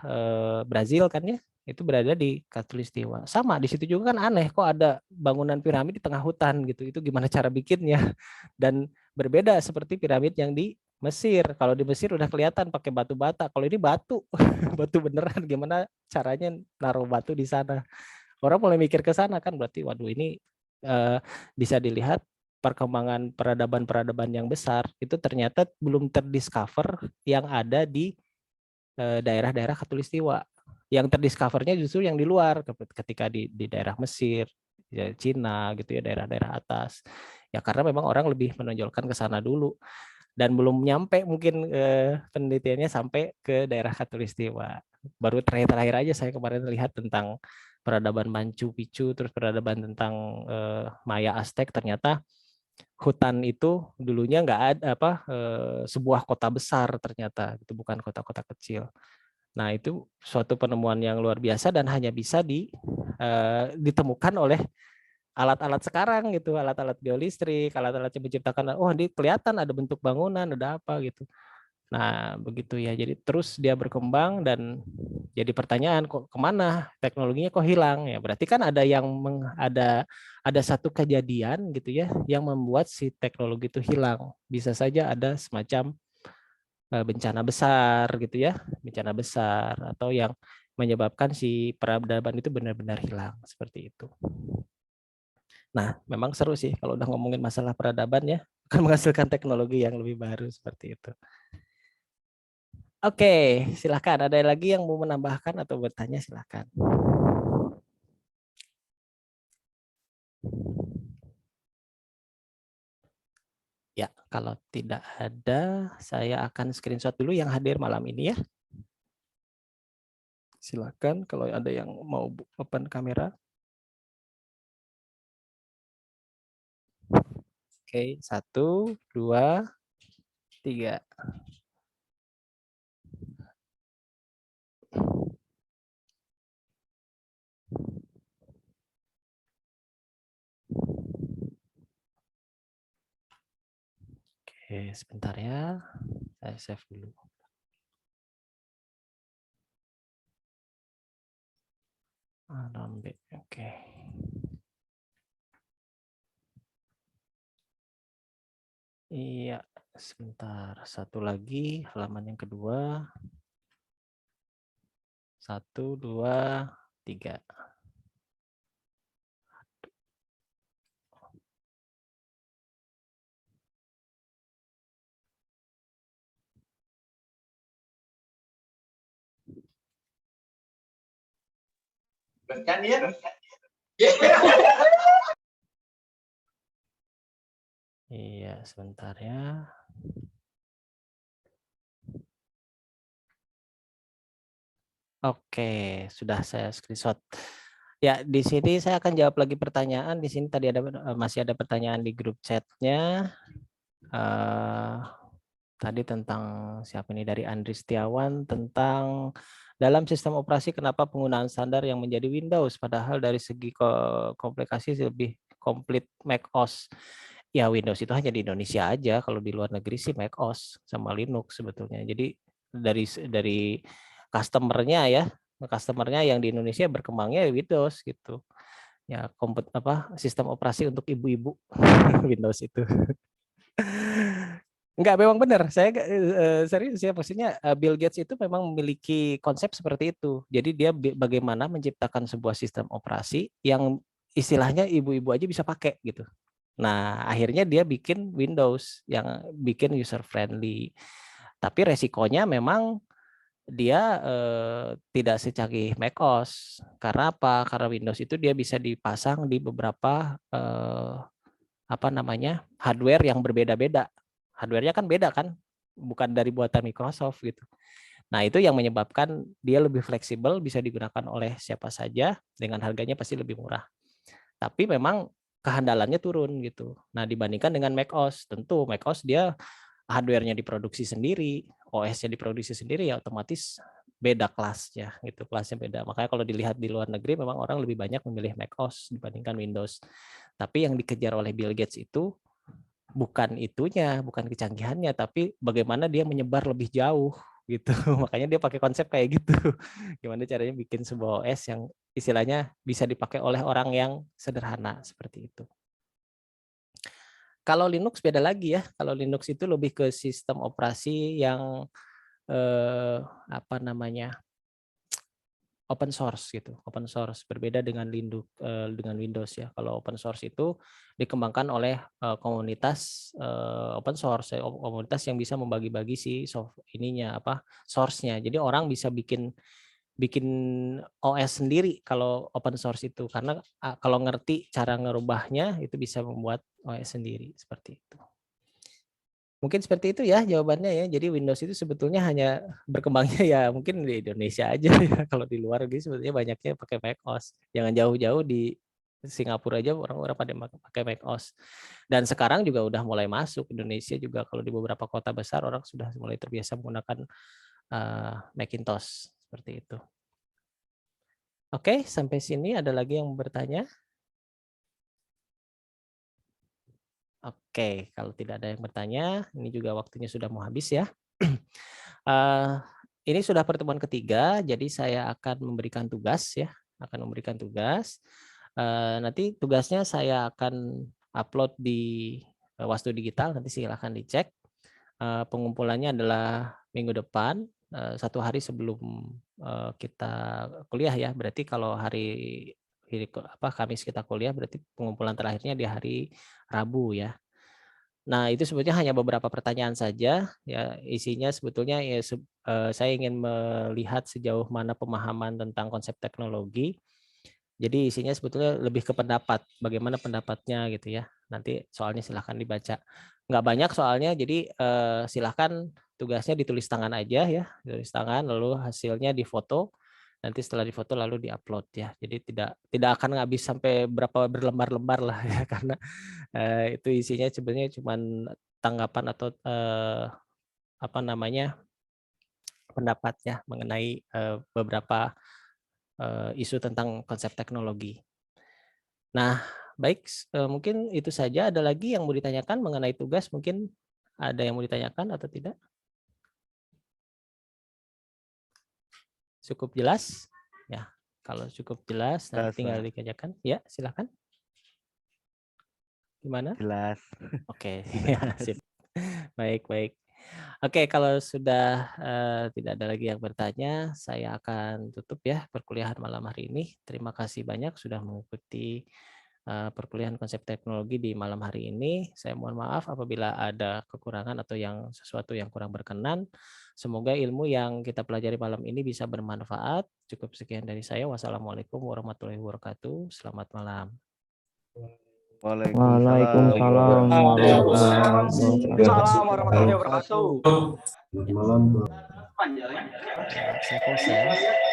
Brazil kan ya, itu berada di Khatulistiwa. Sama di situ juga kan aneh, kok ada bangunan piramid di tengah hutan gitu. Itu gimana cara bikinnya? Dan berbeda seperti piramid yang di Mesir. Kalau di Mesir udah kelihatan pakai batu bata. Kalau ini batu, batu beneran. Gimana caranya naruh batu di sana? Orang mulai mikir ke sana kan, berarti waduh ini bisa dilihat perkembangan peradaban-peradaban yang besar itu ternyata belum terdiscover yang ada di daerah-daerah Khatulistiwa. Yang terdiscovernya justru yang di luar, ketika di daerah Mesir, ya, Cina gitu ya, daerah-daerah atas. Ya karena memang orang lebih menonjolkan ke sana dulu dan belum nyampe mungkin penelitiannya sampai ke daerah Khatulistiwa. Baru terakhir-terakhir aja saya kemarin lihat tentang peradaban Machu Picchu, terus peradaban tentang Maya Aztec, ternyata hutan itu dulunya nggak ada sebuah kota besar, ternyata itu bukan kota-kota kecil. Nah itu suatu penemuan yang luar biasa dan hanya bisa ditemukan oleh alat-alat sekarang gitu, alat-alat geolistrik, alat-alat yang menciptakan, di kelihatan ada bentuk bangunan, ada apa gitu. Nah begitu ya, jadi terus dia berkembang dan jadi pertanyaan, kok kemana teknologinya kok hilang ya, berarti kan ada yang ada satu kejadian gitu ya yang membuat si teknologi itu hilang. Bisa saja ada semacam bencana besar gitu ya, bencana besar atau yang menyebabkan si peradaban itu benar-benar hilang seperti itu. Nah, memang seru sih kalau udah ngomongin masalah peradaban ya, akan menghasilkan teknologi yang lebih baru seperti itu. Oke, silakan. Ada lagi yang mau menambahkan atau bertanya, silakan. Ya, kalau tidak ada, saya akan screenshot dulu yang hadir malam ini ya. Silakan kalau ada yang mau open kamera. Oke, 1, 2, 3. Oke, sebentar ya. Saya save dulu. Oke. Iya, sebentar. Satu lagi, halaman yang kedua. 1, 2, 3. Iya, sebentar ya. Oke, sudah saya screenshot. Ya, di sini saya akan jawab lagi pertanyaan. Di sini tadi masih ada pertanyaan di grup chatnya. Tadi tentang siapa ini, dari Andri Setiawan, tentang dalam sistem operasi kenapa penggunaan standar yang menjadi Windows, padahal dari segi komplikasi lebih komplit macOS. Ya Windows itu hanya di Indonesia aja, kalau di luar negeri sih macOS sama Linux sebetulnya. Jadi dari customernya yang di Indonesia berkembangnya Windows gitu. Ya sistem operasi untuk ibu-ibu Windows itu. Enggak, memang benar. Saya serius ya, maksudnya Bill Gates itu memang memiliki konsep seperti itu. Jadi dia bagaimana menciptakan sebuah sistem operasi yang istilahnya ibu-ibu aja bisa pakai gitu. Nah, akhirnya dia bikin Windows yang bikin user friendly. Tapi resikonya memang dia tidak secanggih macOS. Karena apa? Karena Windows itu dia bisa dipasang di beberapa hardware yang berbeda-beda. Hardware-nya kan beda kan, bukan dari buatan Microsoft gitu. Nah itu yang menyebabkan dia lebih fleksibel, bisa digunakan oleh siapa saja, dengan harganya pasti lebih murah. Tapi memang kehandalannya turun gitu. Nah dibandingkan dengan macOS, tentu macOS dia hardware-nya diproduksi sendiri, OS-nya diproduksi sendiri, ya otomatis beda kelasnya gitu, kelasnya beda. Makanya kalau dilihat di luar negeri memang orang lebih banyak memilih macOS dibandingkan Windows. Tapi yang dikejar oleh Bill Gates itu bukan itunya, bukan kecanggihannya, tapi bagaimana dia menyebar lebih jauh gitu. Makanya dia pakai konsep kayak gitu. Gimana caranya bikin sebuah OS yang istilahnya bisa dipakai oleh orang yang sederhana seperti itu. Kalau Linux beda lagi ya. Kalau Linux itu lebih ke sistem operasi yang apa namanya, open source gitu. Open source berbeda dengan dengan Windows ya. Kalau open source itu dikembangkan oleh komunitas open source, komunitas yang bisa membagi-bagi si source-nya. Jadi orang bisa bikin OS sendiri kalau open source itu, karena kalau ngerti cara ngerubahnya itu bisa membuat OS sendiri seperti itu. Mungkin seperti itu ya jawabannya ya. Jadi Windows itu sebetulnya hanya berkembangnya ya mungkin di Indonesia aja ya. Kalau di luar gitu sebetulnya banyaknya pakai macOS. Jangan jauh-jauh, di Singapura aja orang-orang pada pakai macOS. Dan sekarang juga udah mulai masuk Indonesia juga, kalau di beberapa kota besar orang sudah mulai terbiasa menggunakan Macintosh seperti itu. Oke, sampai sini ada lagi yang bertanya? Oke, kalau tidak ada yang bertanya, ini juga waktunya sudah mau habis ya. Ini sudah pertemuan ketiga, jadi saya akan memberikan tugas ya, nanti tugasnya saya akan upload di Wastu Digital, nanti silakan dicek. Pengumpulannya adalah minggu depan, 1 hari sebelum kita kuliah ya. Berarti kalau Kamis kita kuliah, berarti pengumpulan terakhirnya di hari Rabu ya. Nah, itu sebetulnya hanya beberapa pertanyaan saja ya, isinya sebetulnya ya saya ingin melihat sejauh mana pemahaman tentang konsep teknologi. Jadi isinya sebetulnya lebih ke pendapat, bagaimana pendapatnya gitu ya. Nanti soalnya silahkan dibaca. Nggak banyak soalnya, jadi silahkan tugasnya ditulis tangan aja ya, tulis tangan lalu hasilnya difoto. Nanti setelah difoto lalu diupload ya. Jadi tidak akan habis sampai berapa berlembar-lembar lah ya, karena itu isinya sebenarnya cuma tanggapan atau apa namanya, pendapatnya mengenai beberapa isu tentang konsep teknologi. Nah, baik, mungkin itu saja. Ada lagi yang mau ditanyakan mengenai tugas? Mungkin ada yang mau ditanyakan atau tidak? Cukup jelas? Ya, kalau cukup jelas nanti tinggal dikerjakan. Ya, silakan. Gimana? Jelas. Oke, ya, sip. Baik. Oke, kalau sudah tidak ada lagi yang bertanya, saya akan tutup ya perkuliahan malam hari ini. Terima kasih banyak sudah mengikuti perkuliahan konsep teknologi di malam hari ini. Saya mohon maaf apabila ada kekurangan atau sesuatu yang kurang berkenan. Semoga ilmu yang kita pelajari malam ini bisa bermanfaat. Cukup sekian dari saya. Wassalamualaikum warahmatullahi wabarakatuh. Selamat malam. Waalaikumsalam warahmatullahi wabarakatuh. Saya close ya.